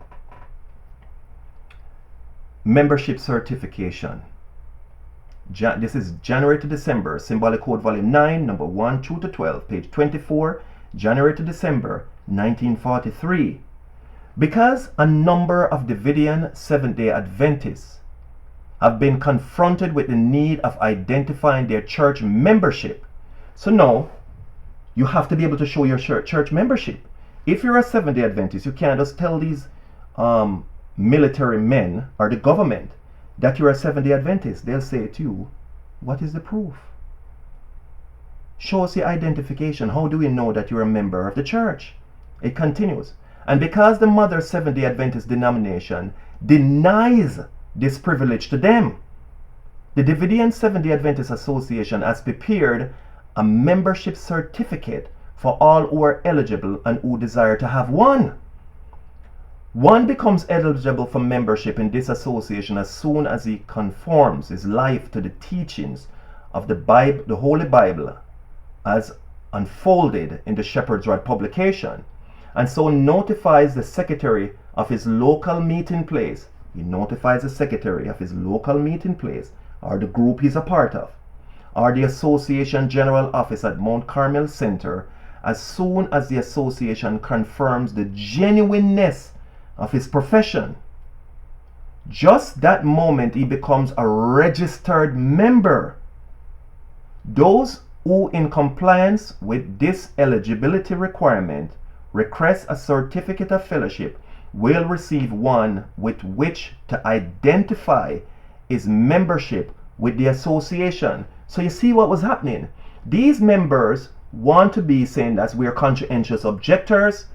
membership certification. This is January to December, Symbolic Code Volume 9, number 1, 2 to 12, page 24, January to December, 1943. Because a number of Davidian Seventh-day Adventists have been confronted with the need of identifying their church membership. So now, you have to be able to show your church membership. If you're a Seventh-day Adventist, you can't just tell these military men or the government that you're a Seventh-day Adventist. They'll say to you, what is the proof? Show us your identification. How do we know that you're a member of the church? It continues. And because the mother Seventh-day Adventist denomination denies this privilege to them, the Davidian Seventh-day Adventist Association has prepared a membership certificate for all who are eligible and who desire to have one. One becomes eligible for membership in this association as soon as he conforms his life to the teachings of the Bible, the Holy Bible, as unfolded in the Shepherd's Rod publication, and so notifies the secretary of his local meeting place. He notifies the secretary of his local meeting place, or the group he's a part of, or the association general office at Mount Carmel Center, as soon as the association confirms the genuineness of his profession. Just that moment he becomes a registered member. Those who, in compliance with this eligibility requirement, request a certificate of fellowship will receive one with which to identify his membership with the association. So you see what was happening. These members want to be saying that we are conscientious objectors.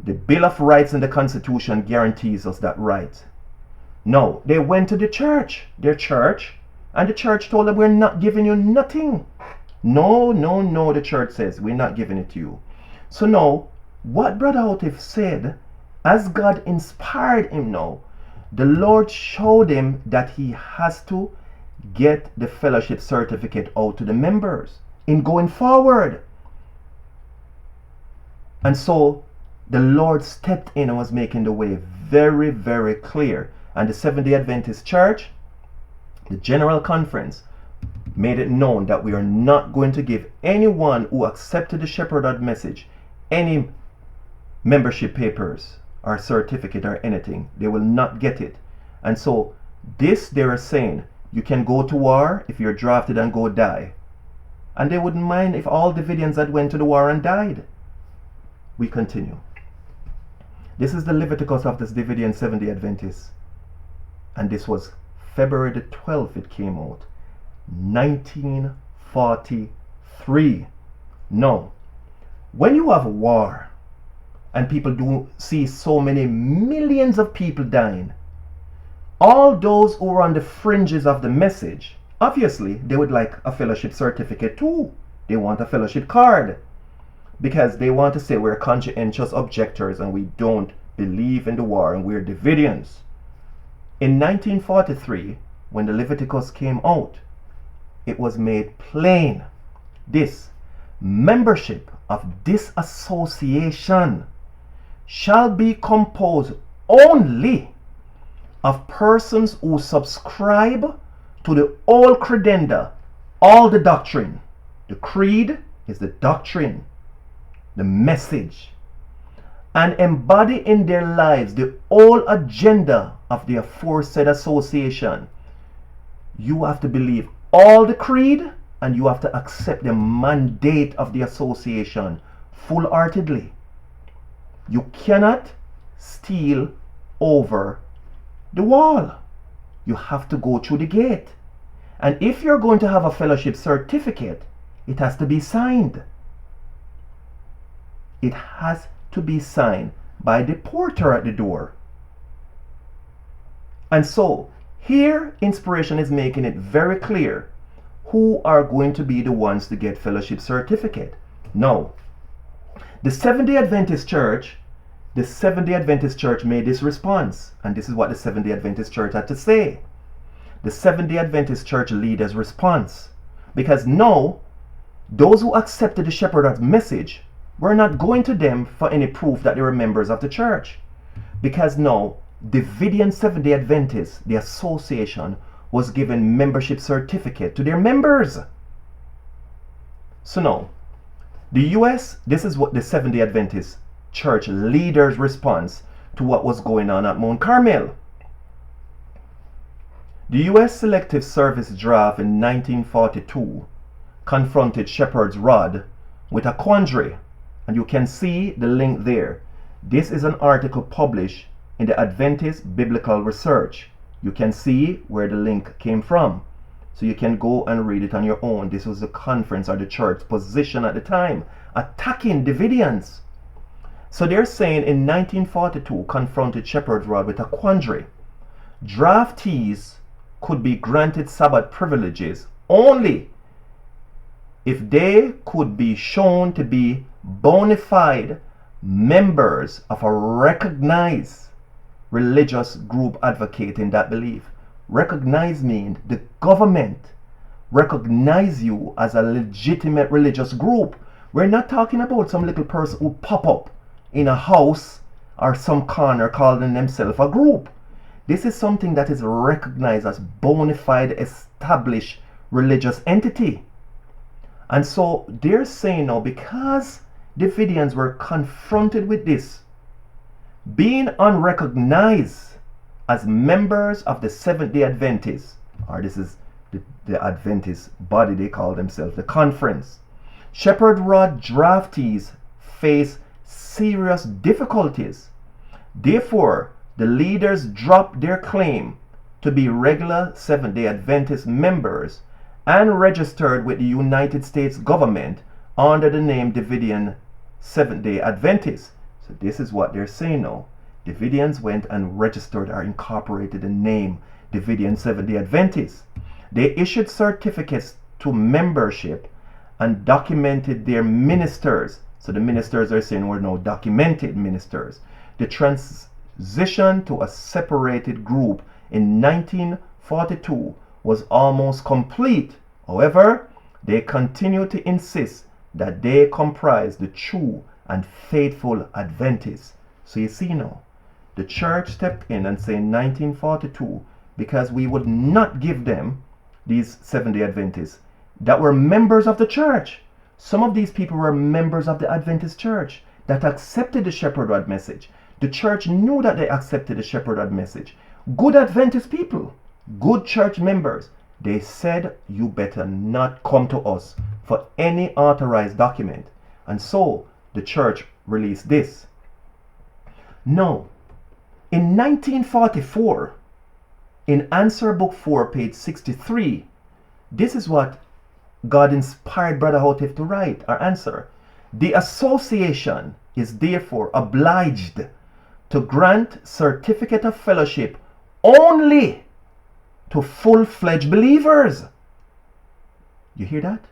The Bill of Rights and the Constitution guarantees us that right. No, they went to the church, their church, and the church told them, we're not giving you nothing. No, the church says, we're not giving it to you. So now, what Brother Houteff said, as God inspired him now, the Lord showed him that he has to get the fellowship certificate out to the members in going forward. And so the Lord stepped in and was making the way very, very clear. And the Seventh-day Adventist Church, the General Conference, made it known that we are not going to give anyone who accepted the Shepherd Rod message any membership papers or certificate or anything. They will not get it. And so this they are saying, you can go to war if you're drafted and go die. And they wouldn't mind if all Davidians had went to the war and died. We continue. This is the Leviticus of this Davidian Seventh-day Adventist. And this was February the 12th it came out. 1943. Now, when you have a war and people do see so many millions of people dying, all those who are on the fringes of the message, obviously they would like a fellowship certificate too. They want a fellowship card because they want to say we're conscientious objectors and we don't believe in the war and we're Davidians. In 1943, when the Leviticus came out, it was made plain this membership of this association shall be composed only of persons who subscribe to the old credenda, all the doctrine. The creed is the doctrine, the message, and embody in their lives the whole agenda of the aforesaid association. You have to believe all the creed and you have to accept the mandate of the association full-heartedly. You cannot steal over the wall. You have to go through the gate. And if you're going to have a fellowship certificate, it has to be signed. It has to be signed by the porter at the door. And so, here Inspiration is making it very clear who are going to be the ones to get fellowship certificate. Now, the Seventh-day Adventist Church made this response, and this is what the Seventh-day Adventist Church had to say. The Seventh-day Adventist Church leaders' response, because now those who accepted the Shepherd's message were not going to them for any proof that they were members of the church, because now Davidian Seventh-day Adventists, the association, was given membership certificate to their members. So now, the US, this is what the Seventh-day Adventist Church leaders' response to what was going on at Mount Carmel. The U.S. Selective Service draft in 1942 confronted Shepard's rod with a quandary, and you can see the link there. This is an article published in the Adventist Biblical Research. You can see where the link came from, so you can go and read it on your own. This was the conference or the church position at the time, attacking Davidians. So they're saying in 1942 confronted Shepard's rod with a quandary. Draftees could be granted Sabbath privileges only if they could be shown to be bona fide members of a recognized religious group advocating that belief. Recognize means the government recognize you as a legitimate religious group. We're not talking about some little person who pop up in a house or some corner calling themselves a group. This is something that is recognized as bona fide established religious entity. And so they're saying now, because Davidians were confronted with this, being unrecognized as members of the Seventh-day Adventists, or this is the Adventist body they call themselves, the conference, Shepherd Rod draftees face serious difficulties. Therefore, the leaders dropped their claim to be regular Seventh-day Adventist members and registered with the United States government under the name Davidian Seventh-day Adventists. So this is what they're saying now. Davidians went and registered or incorporated the name Davidian Seventh-day Adventists. They issued certificates to membership and documented their ministers. So the ministers are saying we're now documented ministers. The transition to a separated group in 1942 was almost complete. However, they continue to insist that they comprise the true and faithful Adventists. So you see now, the church stepped in and said in 1942, because we would not give them these Seventh-day Adventists that were members of the church. Some of these people were members of the Adventist church that accepted the Shepherd Rod message. The church knew that they accepted the Shepherd Rod message. Good Adventist people, good church members, they said, you better not come to us for any authorized document. And so the church released this. Now, in 1944, in Answer Book 4, page 63, this is what God inspired Brother Houteff to write or answer. The association is therefore obliged to grant certificate of fellowship only to full-fledged believers. You hear that?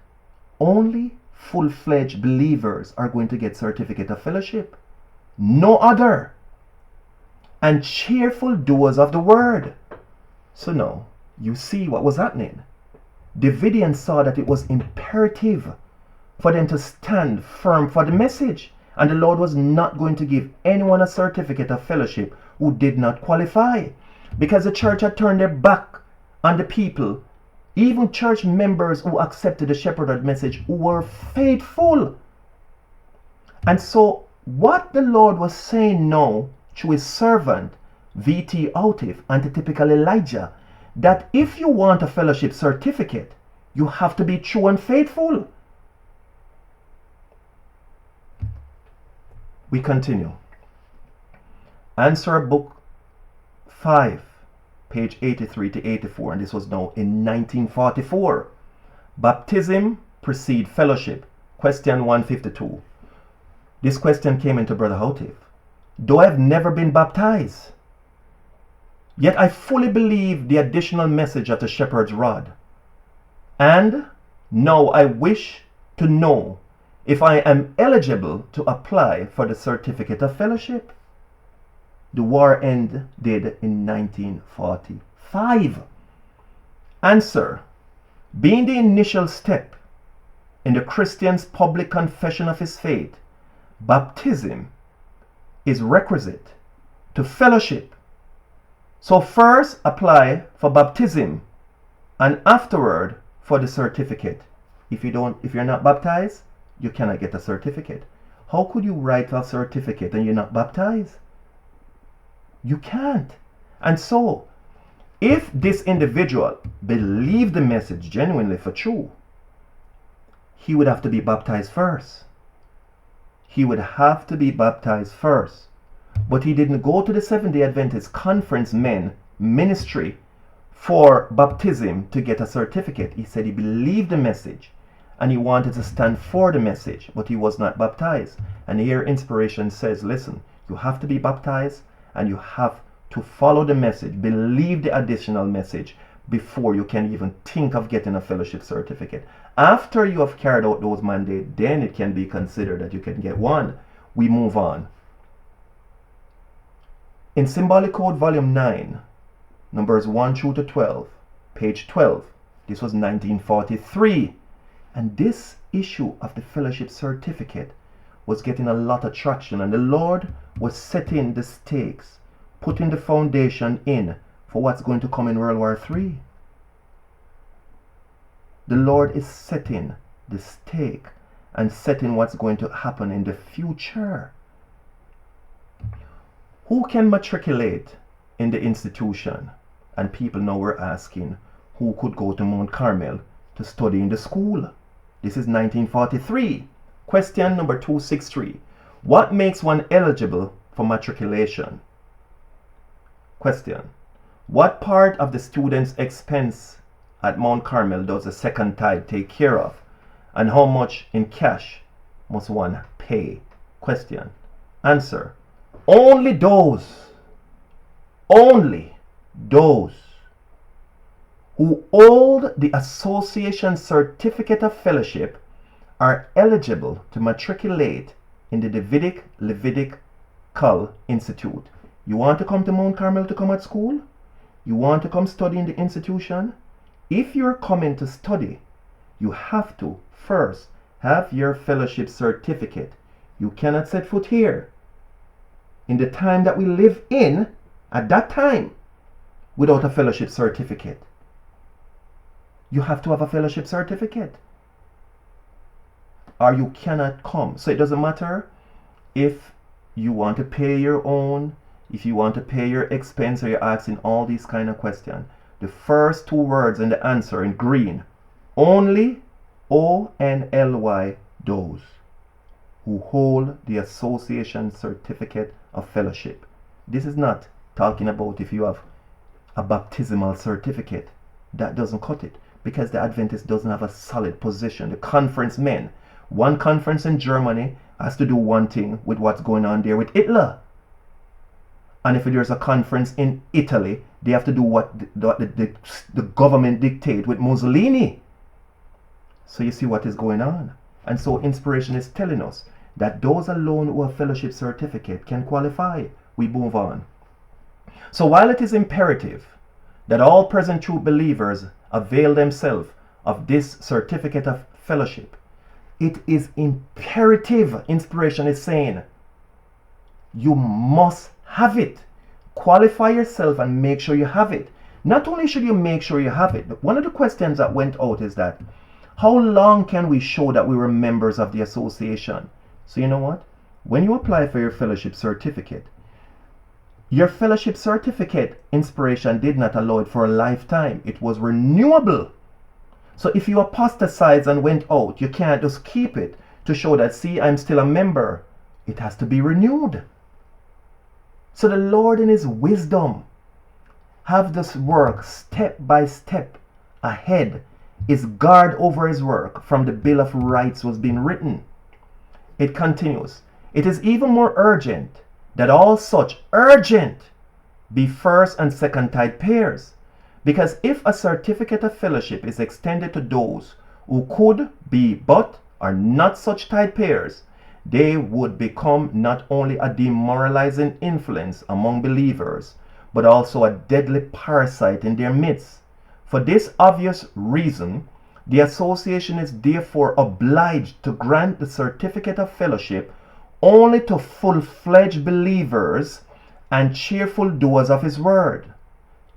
Only full-fledged believers are going to get certificate of fellowship. No other. And cheerful doers of the word. So now, you see what was happening. Davidians saw that it was imperative for them to stand firm for the message. And the Lord was not going to give anyone a certificate of fellowship who did not qualify. Because the church had turned their back on the people, even church members who accepted the Shepherd Rod message, who were faithful. And so what the Lord was saying now through his servant V.T. Houteff, antitypical Elijah, that if you want a fellowship certificate, you have to be true and faithful. We continue. Answer Book 5, page 83 to 84, and this was now in 1944. Baptism precede fellowship. Question 152. This question came into Brother Houteff. Though I have never been baptized, yet I fully believe the additional message of the Shepherd's Rod. And now I wish to know if I am eligible to apply for the certificate of fellowship. The war ended in 1945. Answer. Being the initial step in the Christian's public confession of his faith, baptism is requisite to fellowship. So first apply for baptism and afterward for the certificate. If you're not baptized, you cannot get a certificate. How could you write a certificate and you're not baptized? You can't. And so If this individual believed the message genuinely for true, he would have to be baptized first. He would have to be baptized first. But he didn't go to the Seventh-day Adventist Conference Men ministry for baptism to get a certificate. He said he believed the message and he wanted to stand for the message, but he was not baptized. And here inspiration says, listen, you have to be baptized and you have to follow the message, believe the additional message before you can even think of getting a fellowship certificate. After you have carried out those mandates, then it can be considered that you can get one. We move on. In Symbolic Code Volume 9, numbers 1 through to 12, page 12, this was 1943. And this issue of the fellowship certificate was getting a lot of traction, and the Lord was setting the stakes, putting the foundation in for what's going to come in World War III. The Lord is setting the stake and setting what's going to happen in the future. Who can matriculate in the institution? And people now were asking who could go to Mount Carmel to study in the school. This is 1943. Question number 263. What makes one eligible for matriculation? Question. What part of the student's expense at Mount Carmel does the second tithe take care of? And how much in cash must one pay? Question. Answer. Only those who hold the association certificate of fellowship are eligible to matriculate in the Davidic Levitical Institute. You want to come to Mount Carmel to come at school? You want to come study in the institution? If you're coming to study, you have to first have your fellowship certificate. You cannot set foot here in the time that we live in at that time without a fellowship certificate. You have to have a fellowship certificate or you cannot come. So it doesn't matter if you want to pay your own, if you want to pay your expense, or you're asking all these kind of questions. The first two words in the answer in green, only, O-N-L-Y, those who hold the association certificate of fellowship. This is not talking about if you have a baptismal certificate. That doesn't cut it, because the Adventist doesn't have a solid position. The conference men, one conference in Germany has to do one thing with what's going on there with Hitler. And if there's a conference in Italy, they have to do what the government dictate with Mussolini. So you see what is going on. And so inspiration is telling us that those alone who have fellowship certificate can qualify. We move on. So while it is imperative that all present true believers avail themselves of this certificate of fellowship, it is imperative, inspiration is saying, you must have it. Qualify yourself and make sure you have it. Not only should you make sure you have it, but one of the questions that went out is that, how long can we show that we were members of the association? So you know what? When you apply for your fellowship certificate, your fellowship certificate, inspiration did not allow it for a lifetime. It was renewable. So if you apostatize and went out, you can't just keep it to show that, see, I'm still a member. It has to be renewed. So the Lord in his wisdom have this work step by step ahead. His guard over his work from the Bill of Rights was being written. It continues. It is even more urgent that all such urgent be first and second tithe payers. Because if a certificate of fellowship is extended to those who could be but are not such tithe payers, they would become not only a demoralizing influence among believers, but also a deadly parasite in their midst. For this obvious reason, the association is therefore obliged to grant the certificate of fellowship only to full-fledged believers and cheerful doers of his word.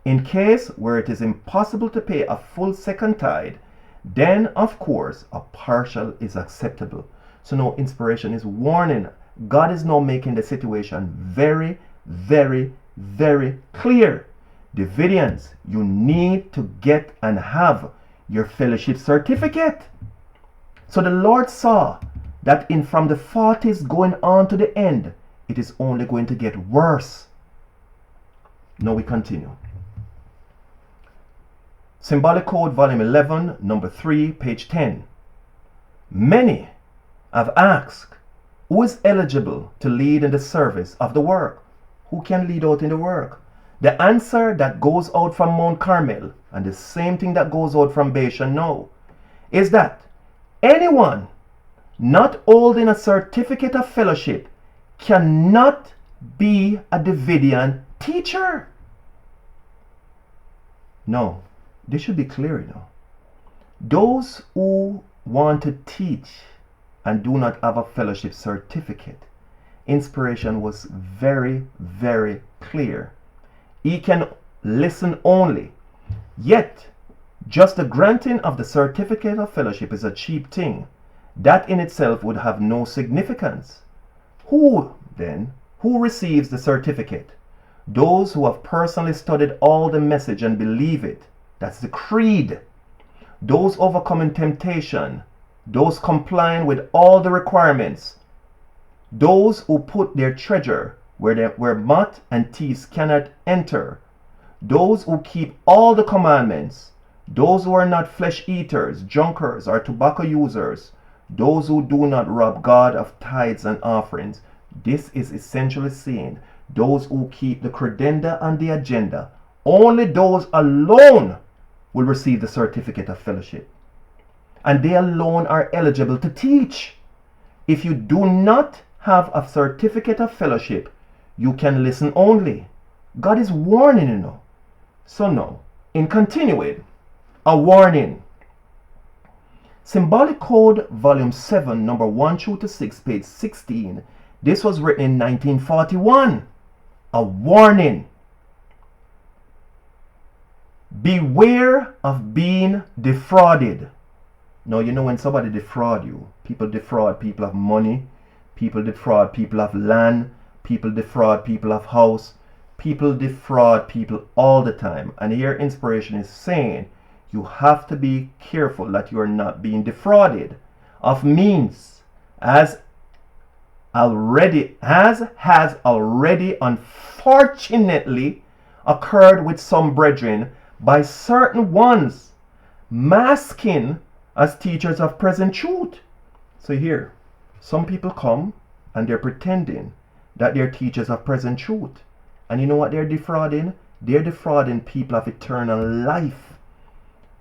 In case where it is impossible to pay a full second tithe, then of course a partial is acceptable. So now inspiration is warning. God is now making the situation very, very, very clear Davidians, you need to get and have your fellowship certificate. So the Lord saw that from the 40s going on to the end, it is only going to get worse. Now we continue. Symbolic Code, Volume 11, number 3, page 10. Many have asked, who is eligible to lead in the service of the work? Who can lead out in the work? The answer that goes out from Mount Carmel, and the same thing that goes out from Bashan now, is that anyone not holding a certificate of fellowship cannot be a Davidian teacher. No, this should be clear, you know. Those who want to teach and do not have a fellowship certificate, inspiration was very, very clear. He can listen only. Yet, just the granting of the certificate of fellowship is a cheap thing. That in itself would have no significance. Who, then, who receives the certificate? Those who have personally studied all the message and believe it. That's the creed. Those overcoming temptation. Those complying with all the requirements. Those who put their treasure where moth and thieves cannot enter. Those who keep all the commandments. Those who are not flesh eaters, drunkards, or tobacco users. Those who do not rob God of tithes and offerings. This is essentially saying those who keep the credenda and the agenda. Only those alone will receive the certificate of fellowship. And they alone are eligible to teach. If you do not have a certificate of fellowship, you can listen only. God is warning you now. So now, in continuing, a warning. Symbolic Code, Volume 7, number 1 through to 6, page 16. This was written in 1941. A warning. Beware of being defrauded. Now, you know when somebody defraud you, people defraud people of money, people defraud people of land, people defraud people of house, people defraud people all the time. And here inspiration is saying you have to be careful that you are not being defrauded of means as has already unfortunately occurred with some brethren by certain ones masking as teachers of present truth. So here, some people come and they're pretending that they're teachers of present truth. And you know what they're defrauding? They're defrauding people of eternal life.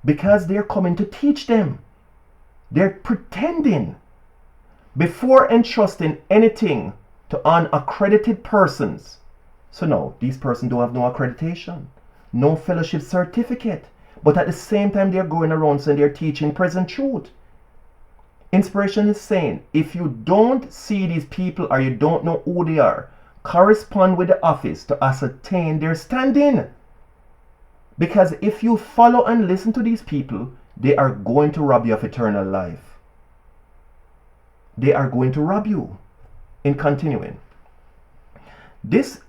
Because they're coming to teach them. They're pretending. Before entrusting anything to unaccredited persons. So no, these persons don't have no accreditation. No fellowship certificate. But at the same time they're going around saying they're teaching present truth. Inspiration is saying, if you don't see these people or you don't know who they are, correspond with the office to ascertain their standing. Because if you follow and listen to these people, they are going to rob you of eternal life. They are going to rob you. In continuing, this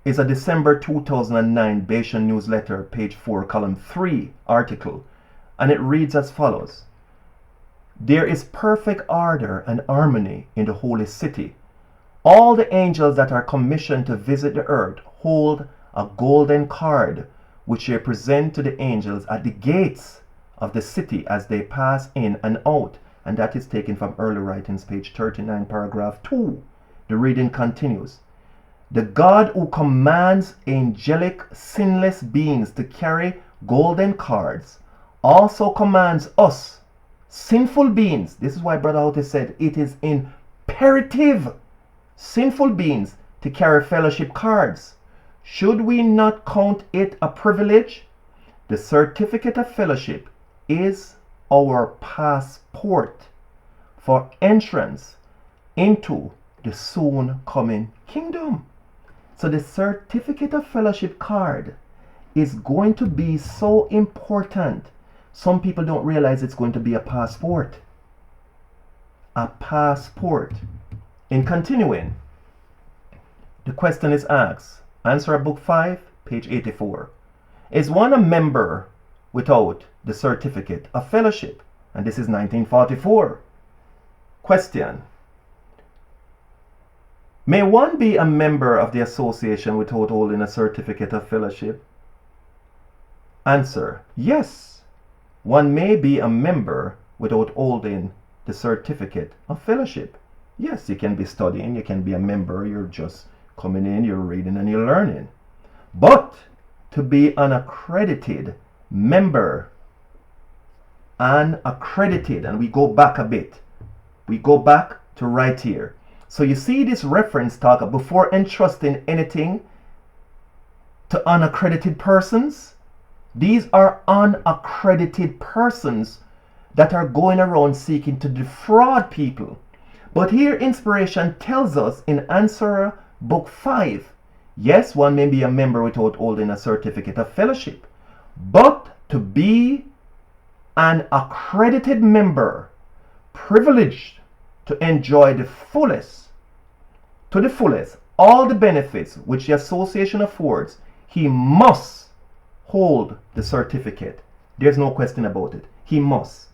is a December 2009 Bashan newsletter, page 4, column 3 article, and it reads as follows. There is perfect order and harmony in the holy city. All the angels that are commissioned to visit the earth hold a golden card which they present to the angels at the gates of the city as they pass in and out. And that is taken from Early Writings, page 39, paragraph 2. The reading continues. The God who commands angelic sinless beings to carry golden cards also commands us, sinful beings. This is why Brother Otis said it is imperative, sinful beings, to carry fellowship cards. Should we not count it a privilege? The certificate of fellowship is our passport for entrance into the soon coming kingdom. So the certificate of fellowship card is going to be so important. Some people don't realize it's going to be a passport. A passport. In continuing, the question is asked. Answer Book 5, page 84. Is one a member without the certificate of fellowship? And this is 1944. Question. May one be a member of the association without holding a certificate of fellowship? Answer. Yes. One may be a member without holding the certificate of fellowship. Yes, you can be studying, you can be a member, you're just coming in, you're reading and you're learning. But to be an accredited member, unaccredited, and we go back a bit. We go back to right here. So you see this reference talk before entrusting anything to unaccredited persons. These are unaccredited persons that are going around seeking to defraud people. But here inspiration tells us in Answer Book 5, yes, one may be a member without holding a certificate of fellowship, but to be an accredited member, privileged to enjoy to the fullest, all the benefits which the association affords, he must hold the certificate. There's no question about it. He must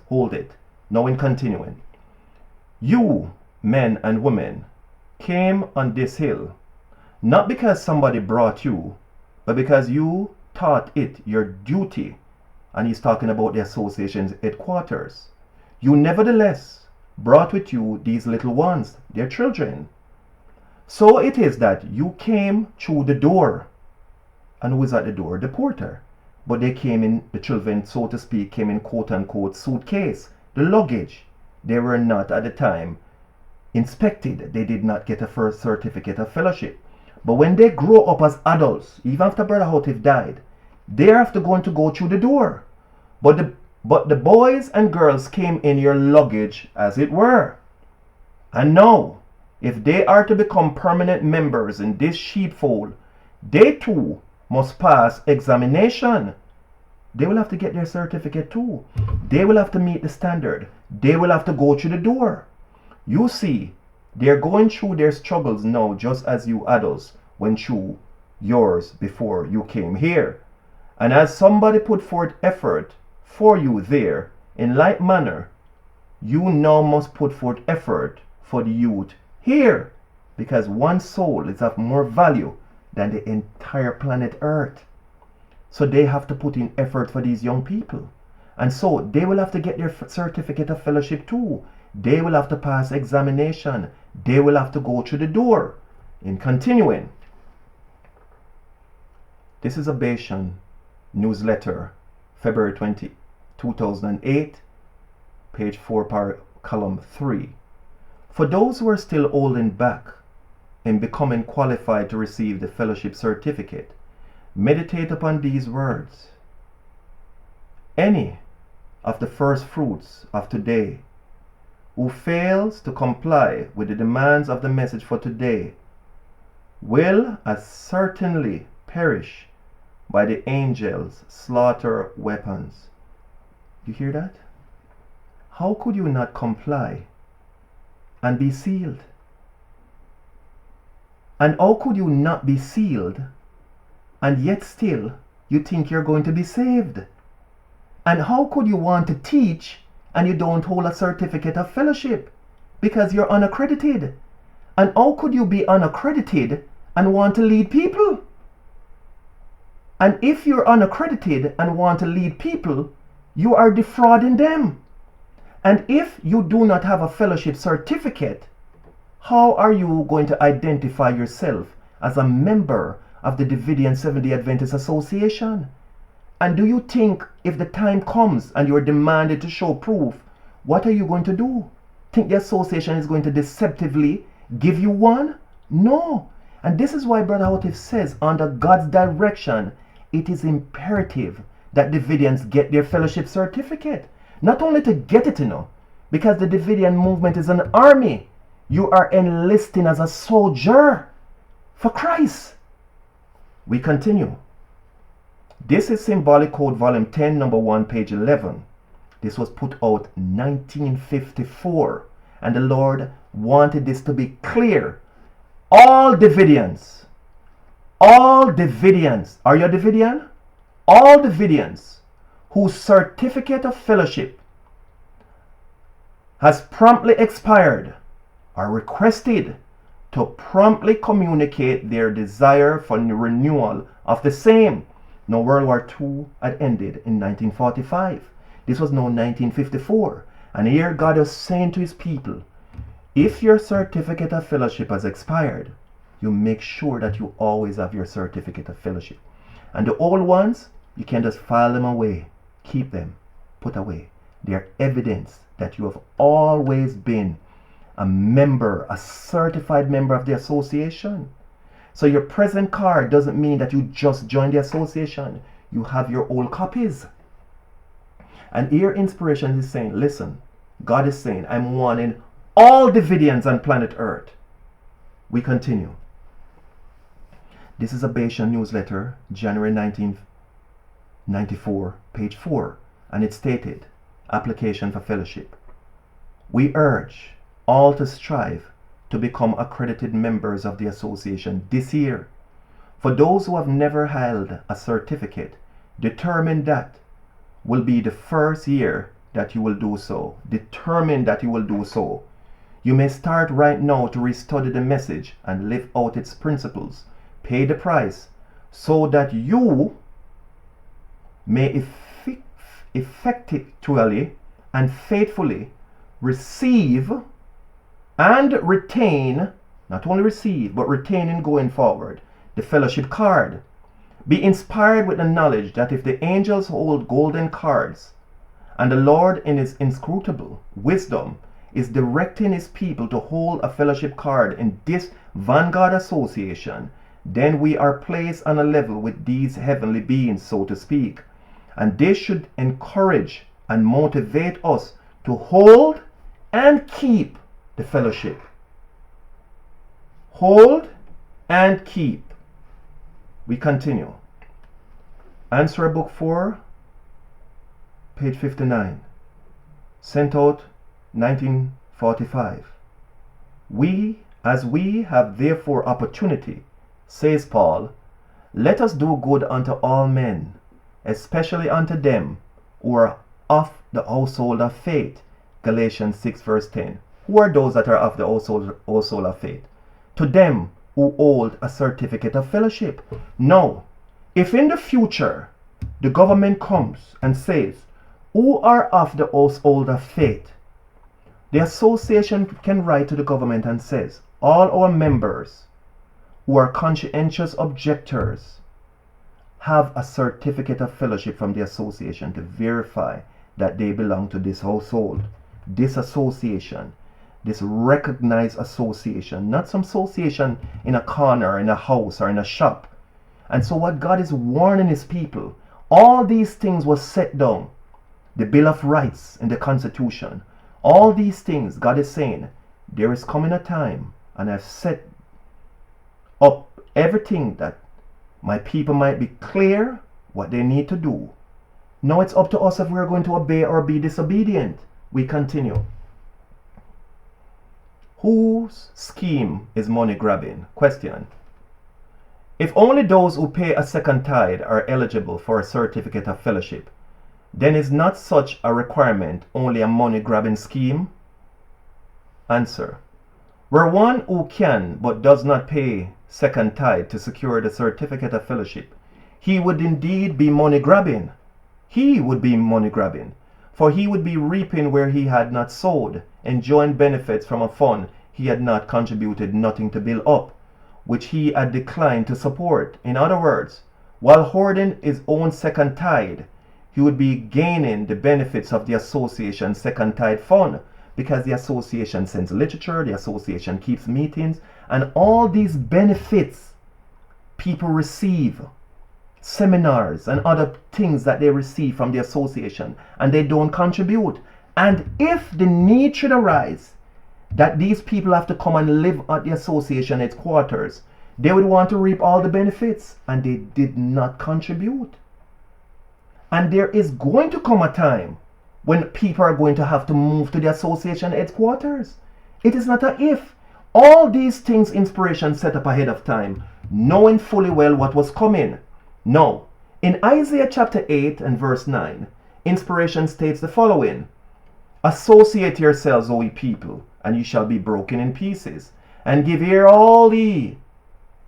hold it. Now in continuing. You, men and women, came on this hill, not because somebody brought you, but because you thought it your duty. And he's talking about the association's headquarters. You nevertheless brought with you these little ones, their children. So it is that you came through the door. And who was at the door? The porter. But they came in, the children, so to speak, came in quote unquote suitcase, the luggage. They were not at the time inspected. They did not get a first certificate of fellowship. But when they grow up as adults, even after Brother Houghton died, they are going to go through the door. But the boys and girls came in your luggage, as it were. And now, if they are to become permanent members in this sheepfold, they too must pass examination. They will have to get their certificate too. They will have to meet the standard. They will have to go through the door. You see, they are going through their struggles now, just as you adults went through yours before you came here. And as somebody put forth effort for you there, in like manner, you now must put forth effort for the youth here, because one soul is of more value than the entire planet Earth. So they have to put in effort for these young people. And so they will have to get their certificate of fellowship too. They will have to pass examination. They will have to go through the door. In continuing, this is a Bashan newsletter, February 20, 2008, page 4, column 3. For those who are still holding back in becoming qualified to receive the fellowship certificate, meditate upon these words. Any of the first fruits of today who fails to comply with the demands of the message for today will as certainly perish by the angels' slaughter weapons. You hear that? How could you not comply and be sealed? And how could you not be sealed and yet still you think you're going to be saved? And how could you want to teach and you don't hold a certificate of fellowship because you're unaccredited? And how could you be unaccredited and want to lead people? And if you're unaccredited and want to lead people, you are defrauding them. And if you do not have a fellowship certificate, how are you going to identify yourself as a member of the Davidian Seventh-day Adventist Association? And do you think if the time comes and you're demanded to show proof, what are you going to do? Think the association is going to deceptively give you one? No. And this is why Brother Houghton says, under God's direction, it is imperative that Davidians get their fellowship certificate. Not only to get it, because the Davidian movement is an army. You are enlisting as a soldier for Christ. We continue. This is Symbolic Code Volume 10, number 1, page 11. This was put out 1954. And the Lord wanted this to be clear. All Davidians All Davidians, are you a Davidian? All Davidians whose certificate of fellowship has promptly expired are requested to promptly communicate their desire for the renewal of the same. Now, World War II had ended in 1945. This was now 1954. And here God is saying to his people, if your certificate of fellowship has expired, you make sure that you always have your certificate of fellowship. And the old ones, you can just file them away, keep them, put away. They are evidence that you have always been a member, a certified member of the association. So your present card doesn't mean that you just joined the association. You have your old copies. And here inspiration is saying, listen, God is saying, I'm warning all Davidians on planet Earth. We continue. This is a Bashan newsletter, January 1994, page 4. And it stated, application for fellowship. We urge all to strive to become accredited members of the association this year. For those who have never held a certificate, determine that will be the first year that you will do so. Determine that you will do so. You may start right now to restudy the message and live out its principles. Pay the price so that you may effectively and faithfully receive and retain, not only receive, but retain in going forward, the fellowship card. Be inspired with the knowledge that if the angels hold golden cards, and the Lord in his inscrutable wisdom is directing his people to hold a fellowship card in this vanguard association, then we are placed on a level with these heavenly beings, so to speak. And this should encourage and motivate us to hold and keep the fellowship. Hold and keep. We continue. Answer Book 4, page 59. Sent out 1945. As we have therefore opportunity, says Paul, let us do good unto all men, especially unto them who are of the household of faith. Galatians 6 verse 10. Who are those that are of the household of faith? To them who hold a certificate of fellowship. Now, if in the future the government comes and says, who are of the household of faith, the association can write to the government and says, all our members who are conscientious objectors have a certificate of fellowship from the association to verify that they belong to this household, this association, this recognized association, not some association in a corner, in a house, or in a shop. And so what God is warning his people, all these things were set down. The Bill of Rights in the Constitution, all these things, God is saying, there is coming a time, and I've set up everything that my people might be clear what they need to do. Now it's up to us if we're going to obey or be disobedient. We continue. Whose scheme is money grabbing? Question. If only those who pay a second tithe are eligible for a certificate of fellowship, then is not such a requirement only a money grabbing scheme? Answer. Where one who can but does not pay second tithe to secure the certificate of fellowship, he would indeed be money grabbing. He would be money grabbing, for he would be reaping where he had not sowed, enjoying benefits from a fund he had not contributed nothing to build up, which he had declined to support. In other words, while hoarding his own second tithe, he would be gaining the benefits of the association's second tithe fund, because the association sends literature, the association keeps meetings, and all these benefits people receive, seminars and other things that they receive from the association, and they don't contribute. And if the need should arise that these people have to come and live at the association headquarters, they would want to reap all the benefits, and they did not contribute. And there is going to come a time when people are going to have to move to the association headquarters. It is not a if. All these things inspiration set up ahead of time knowing fully well what was coming. Now, in Isaiah chapter 8 and verse 9, inspiration states the following: associate yourselves, O ye people, and ye shall be broken in pieces, and give ear all ye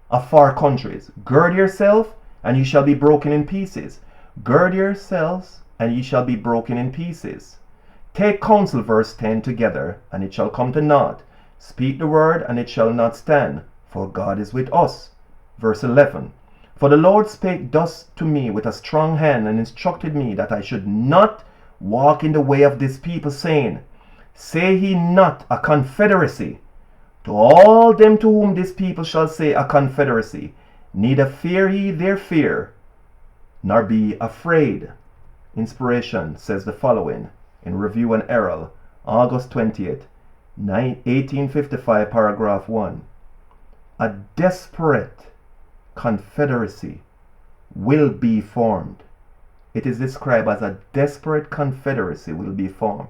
of far countries. Gird yourself, and ye shall be broken in pieces. Gird yourselves, and ye shall be broken in pieces. Take counsel, verse 10, together, and it shall come to naught. Speak the word, and it shall not stand, for God is with us. Verse 11, for the Lord spake thus to me with a strong hand, and instructed me that I should not walk in the way of this people, saying, say he not a confederacy. To all them to whom this people shall say a confederacy, neither fear ye their fear, nor be afraid. Inspiration says the following in Review and Herald, August 20th, 1855, paragraph 1. A desperate confederacy will be formed. It is described as a desperate confederacy will be formed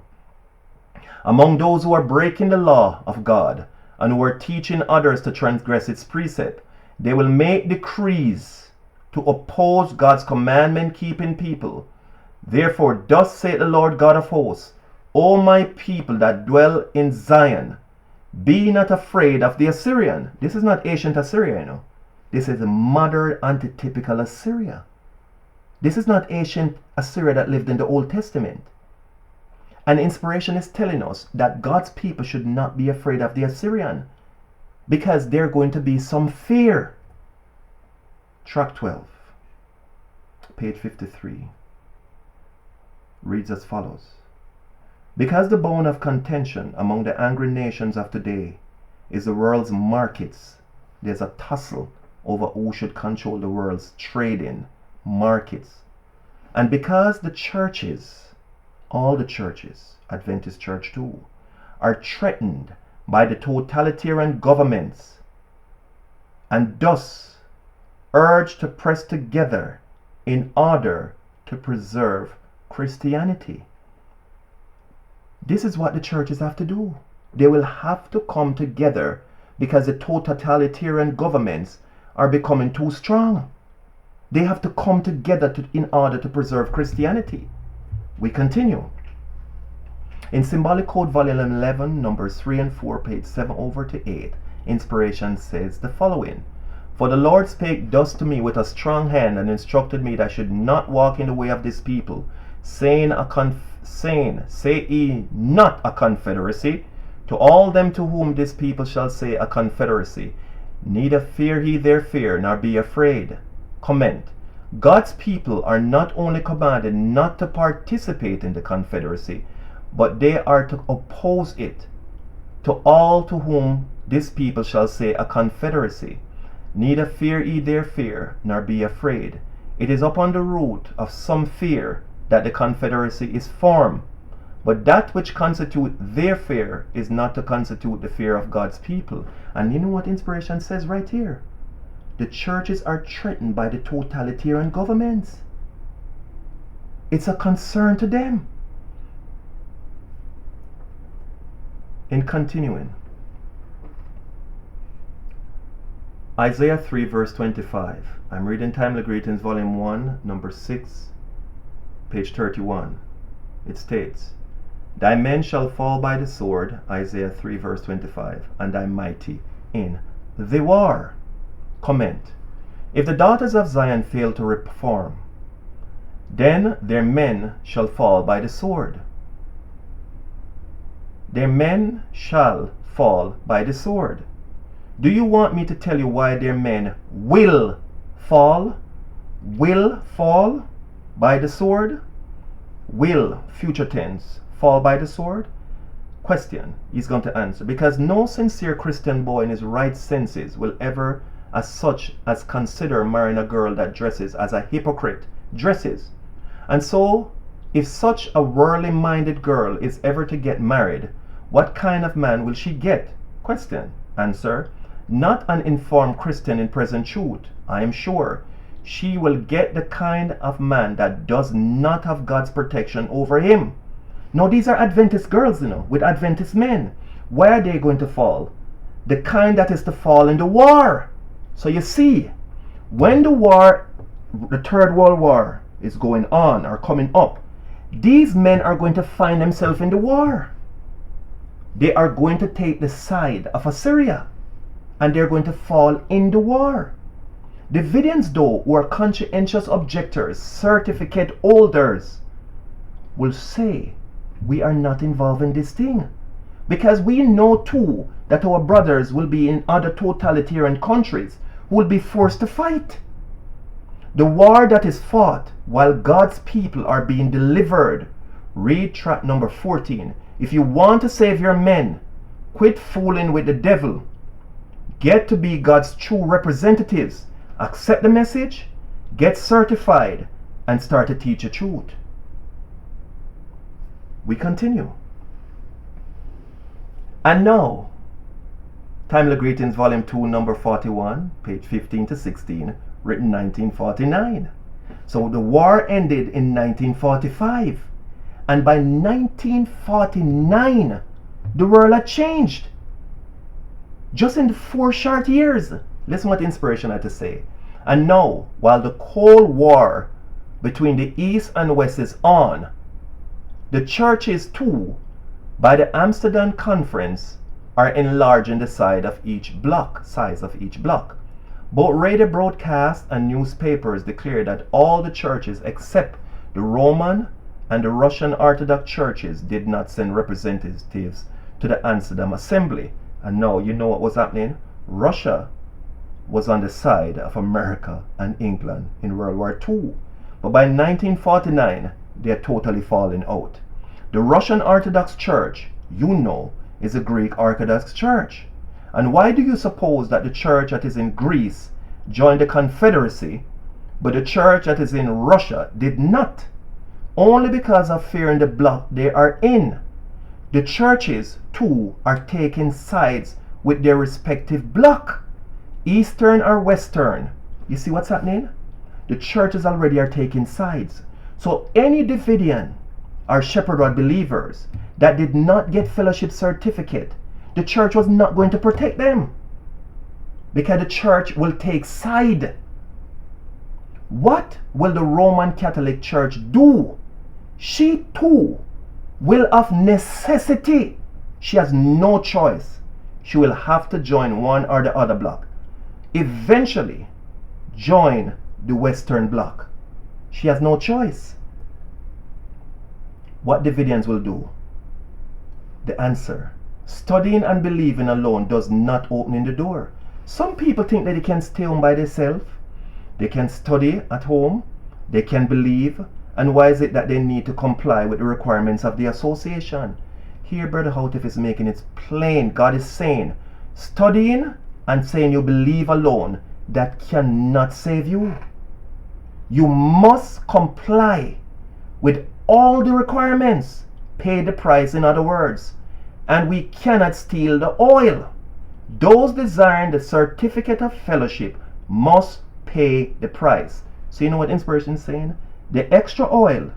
among those who are breaking the law of God and who are teaching others to transgress its precept. They will make decrees to oppose God's commandment-keeping people. Therefore, thus saith the Lord God of hosts, O my people that dwell in Zion, be not afraid of the Assyrian. This is not ancient Assyria, you know. This is a modern antitypical Assyria. This is not ancient Assyria that lived in the Old Testament. And inspiration is telling us that God's people should not be afraid of the Assyrian, because there's going to be some fear. Track 12, page 53, reads as follows. Because the bone of contention among the angry nations of today is the world's markets, there's a tussle over who should control the world's trading markets. And because the churches, all the churches, Adventist church too, are threatened by the totalitarian governments and thus urged to press together in order to preserve Christianity. This is what the churches have to do. They will have to come together because the totalitarian governments are becoming too strong. They have to come together in order to preserve Christianity. We continue. In Symbolic Code Volume 11, numbers 3 and 4, page 7 over to 8, inspiration says the following. For the Lord spake thus to me with a strong hand, and instructed me that I should not walk in the way of this people, saying, say ye not a confederacy. To all them to whom this people shall say a confederacy, neither fear ye their fear, nor be afraid. Comment. God's people are not only commanded not to participate in the confederacy, but they are to oppose it. To all to whom this people shall say a confederacy, neither fear ye their fear, nor be afraid. It is upon the root of some fear that the confederacy is formed, but that which constitute their fear is not to constitute the fear of God's people. And you know what inspiration says right here? The churches are threatened by the totalitarian governments. It's a concern to them. In continuing, Isaiah 3 verse 25. I'm reading Timely Greetings volume 1, number 6, page 31. It states, Thy men shall fall by the sword, Isaiah 3 verse 25, and thy mighty in the war. Comment. If the daughters of Zion fail to reform, then their men shall fall by the sword. Their men shall fall by the sword. Do you want me to tell you why their men will fall? Will fall by the sword? Will, future tense, fall by the sword? Question. He's going to answer. Because no sincere Christian boy in his right senses will ever as such as consider marrying a girl that dresses as a hypocrite dresses. And so, if such a worldly-minded girl is ever to get married, what kind of man will she get? Question. Answer. Not an informed Christian in present truth, I am sure. She will get the kind of man that does not have God's protection over him. Now these are Adventist girls, you know, with Adventist men. Where are they going to fall? The kind that is to fall in the war. So you see, when the Third World War is going on or coming up, these men are going to find themselves in the war. They are going to take the side of Assyria, and they're going to fall in the war. The Davidians, though, who are conscientious objectors, certificate holders, will say, we are not involved in this thing, because we know too that our brothers will be in other totalitarian countries who will be forced to fight. The war that is fought while God's people are being delivered. Read track number 14. If you want to save your men, quit fooling with the devil. Get to be God's true representatives. Accept the message, get certified, and start to teach the truth. We continue. And now, Timely Greetings, Volume 2, number 41, page 15 to 16, written 1949. So the war ended in 1945. And by 1949, the world had changed. Just in 4 short years. Listen what inspiration had to say. And now, while the Cold War between the East and West is on, the churches too, by the Amsterdam Conference, are enlarging the size of each block. Both radio broadcasts and newspapers declare that all the churches except the Roman and the Russian Orthodox churches did not send representatives to the Amsterdam Assembly. And now you know what was happening. Russia was on the side of America and England in World War II. But by 1949, they had totally fallen out. The Russian Orthodox Church, you know, is a Greek Orthodox Church. And why do you suppose that the church that is in Greece joined the Confederacy, but the church that is in Russia did not? Only because of fear in the bloc they are in. The churches, too, are taking sides with their respective bloc. Eastern or Western. You see what's happening? The churches already are taking sides. So any Davidian or Shepherd Rod believers that did not get fellowship certificate, the church was not going to protect them, because the church will take side. What will the Roman Catholic Church do? She too will of necessity, she has no choice, she will have to join one or the other bloc. Eventually join the Western bloc. She has no choice. What Davidians will do? The answer: studying and believing alone does not open the door. Some people think that they can stay home by themselves. They can study at home. They can believe. And why is it that they need to comply with the requirements of the association? Here, Brother Houteff is making it plain. God is saying, studying and saying you believe alone, that cannot save you. You must comply with all the requirements. Pay the price, in other words. And we cannot steal the oil. Those desiring the certificate of fellowship must pay the price. So you know what inspiration is saying? The extra oil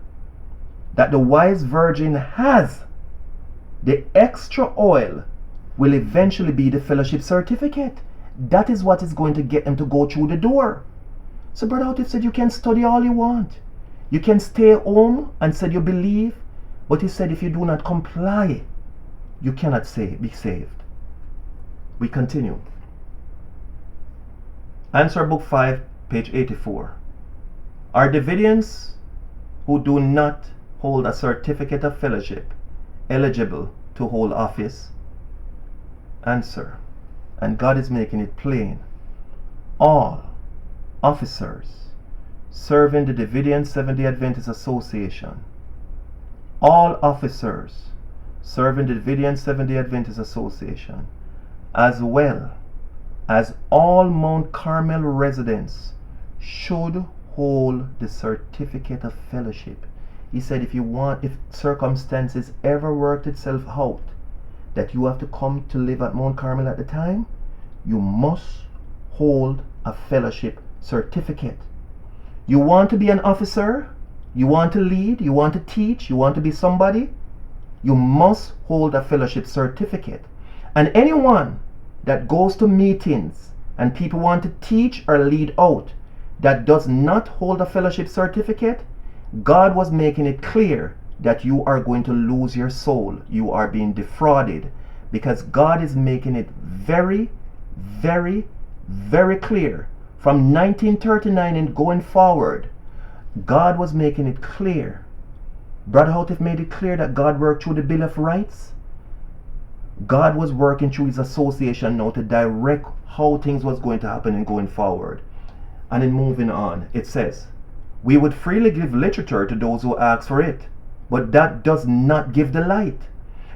that the wise virgin has, the extra oil will eventually be the fellowship certificate. That is what is going to get them to go through the door. So Brother Houteff said you can study all you want. You can stay home and said you believe. But he said if you do not comply, you cannot be saved. We continue. Answer Book 5, page 84. Are Davidians who do not hold a certificate of fellowship eligible to hold office? Answer. And God is making it plain. All officers serving the Davidian Seventh-day Adventist Association, all officers serving the Davidian Seventh-day Adventist Association, as well as all Mount Carmel residents, should hold the certificate of fellowship. He said if circumstances ever worked itself out that you have to come to live at Mount Carmel at the time, you must hold a fellowship certificate. You want to be an officer, you want to lead, you want to teach, you want to be somebody, you must hold a fellowship certificate. And anyone that goes to meetings and people want to teach or lead out that does not hold a fellowship certificate, God was making it clear that you are going to lose your soul. You are being defrauded, because God is making it very, very, very clear. From 1939 and going forward, God was making it clear. Brother Houghton made it clear that God worked through the Bill of Rights. God was working through his association now to direct how things was going to happen and going forward. And in moving on, it says, we would freely give literature to those who ask for it, but that does not give the light.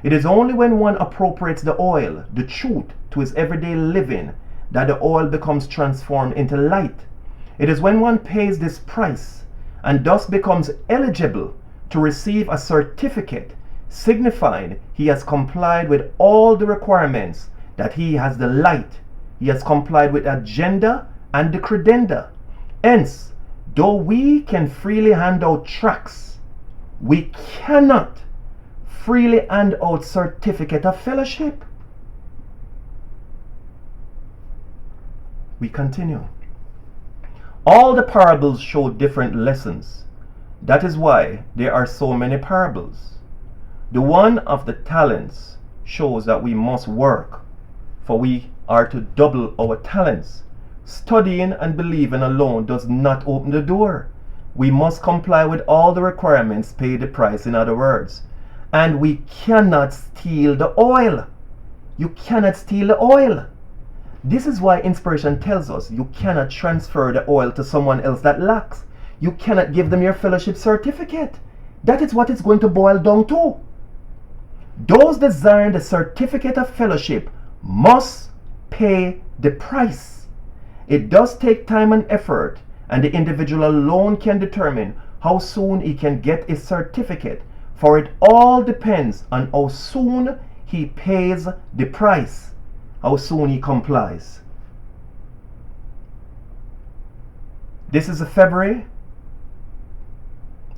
It is only when one appropriates the oil, the truth, to his everyday living that the oil becomes transformed into light. It is when one pays this price and thus becomes eligible to receive a certificate signifying he has complied with all the requirements that he has the light. He has complied with the agenda and the credenda. Hence, though we can freely hand out tracts, we cannot freely hand out certificate of fellowship. We continue. All the parables show different lessons. That is why there are so many parables. The one of the talents shows that we must work, for we are to double our talents. Studying and believing alone does not open the door. We must comply with all the requirements, pay the price, in other words. And we cannot steal the oil. You cannot steal the oil. This is why inspiration tells us you cannot transfer the oil to someone else that lacks. You cannot give them your fellowship certificate. That is what it's going to boil down to. Those desiring the certificate of fellowship must pay the price. It does take time and effort, and the individual alone can determine how soon he can get his certificate, for it all depends on how soon he pays the price, how soon he complies. This is a February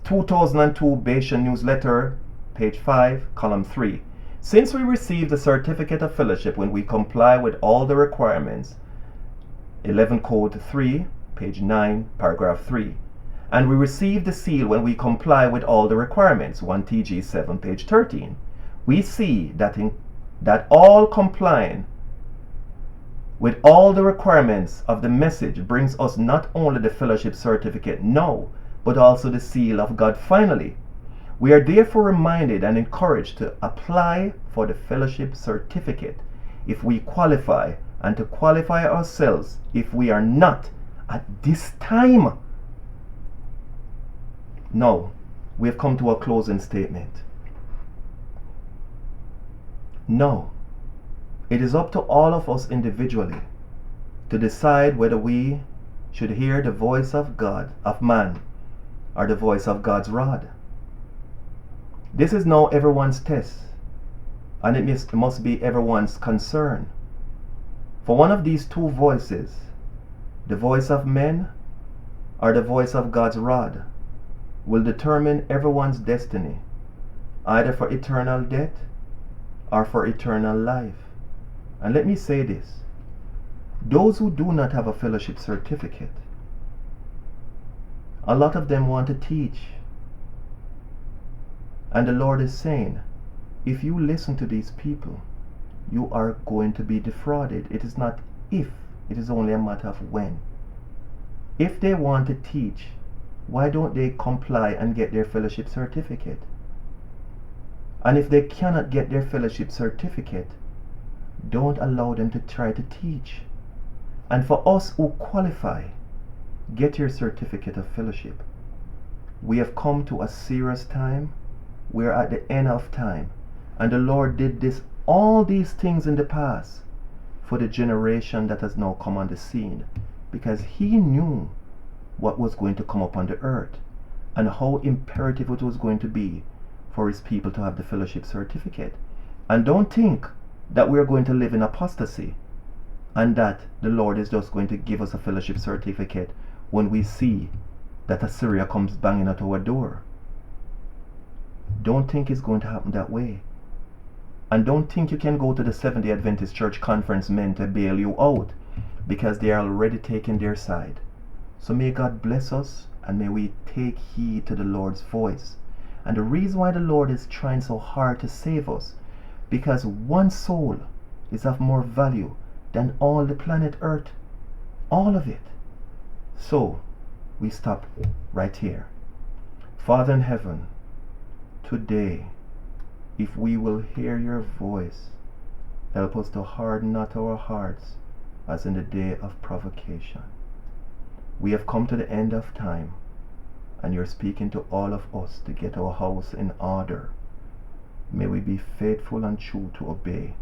2002 Bashan newsletter, page 5, column 3. Since we receive the certificate of fellowship when we comply with all the requirements, 11 Code 3, page 9, paragraph 3. And we receive the seal when we comply with all the requirements, 1 TG 7, page 13. We see that all complying with all the requirements of the message brings us not only the fellowship certificate now, but also the seal of God finally. We are therefore reminded and encouraged to apply for the fellowship certificate if we qualify, and to qualify ourselves if we are not at this time. Now, we have come to a closing statement. Now, it is up to all of us individually to decide whether we should hear the voice of God, of man, or the voice of God's rod. This is now everyone's test, and it must be everyone's concern. For one of these two voices, the voice of men or the voice of God's rod, will determine everyone's destiny, either for eternal death or for eternal life. And let me say this: those who do not have a fellowship certificate, a lot of them want to teach. And the Lord is saying, if you listen to these people, you are going to be defrauded. It is not if, it is only a matter of when. If they want to teach, why don't they comply and get their fellowship certificate? And if they cannot get their fellowship certificate, don't allow them to try to teach. And for us who qualify, get your certificate of fellowship. We have come to a serious time. We are at the end of time. And the Lord did all these things in the past for the generation that has now come on the scene, because He knew what was going to come upon the earth and how imperative it was going to be for His people to have the fellowship certificate. And don't think that we are going to live in apostasy and that the Lord is just going to give us a fellowship certificate when we see that Assyria comes banging at our door. Don't think it's going to happen that way. And don't think you can go to the Seventh-day Adventist Church Conference men to bail you out, because they are already taking their side. So may God bless us, and may we take heed to the Lord's voice. And the reason why the Lord is trying so hard to save us, because one soul is of more value than all the planet Earth. All of it. So, we stop right here. Father in heaven, today, if we will hear your voice, help us to harden not our hearts as in the day of provocation. We have come to the end of time, and you're speaking to all of us to get our house in order. May we be faithful and true to obey,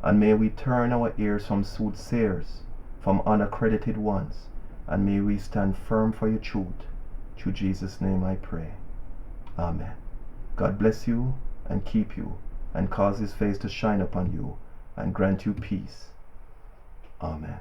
and may we turn our ears from soothsayers, from unaccredited ones, and may we stand firm for your truth. Through Jesus' name I pray. Amen. God bless you and keep you, and cause his face to shine upon you, and grant you peace. Amen.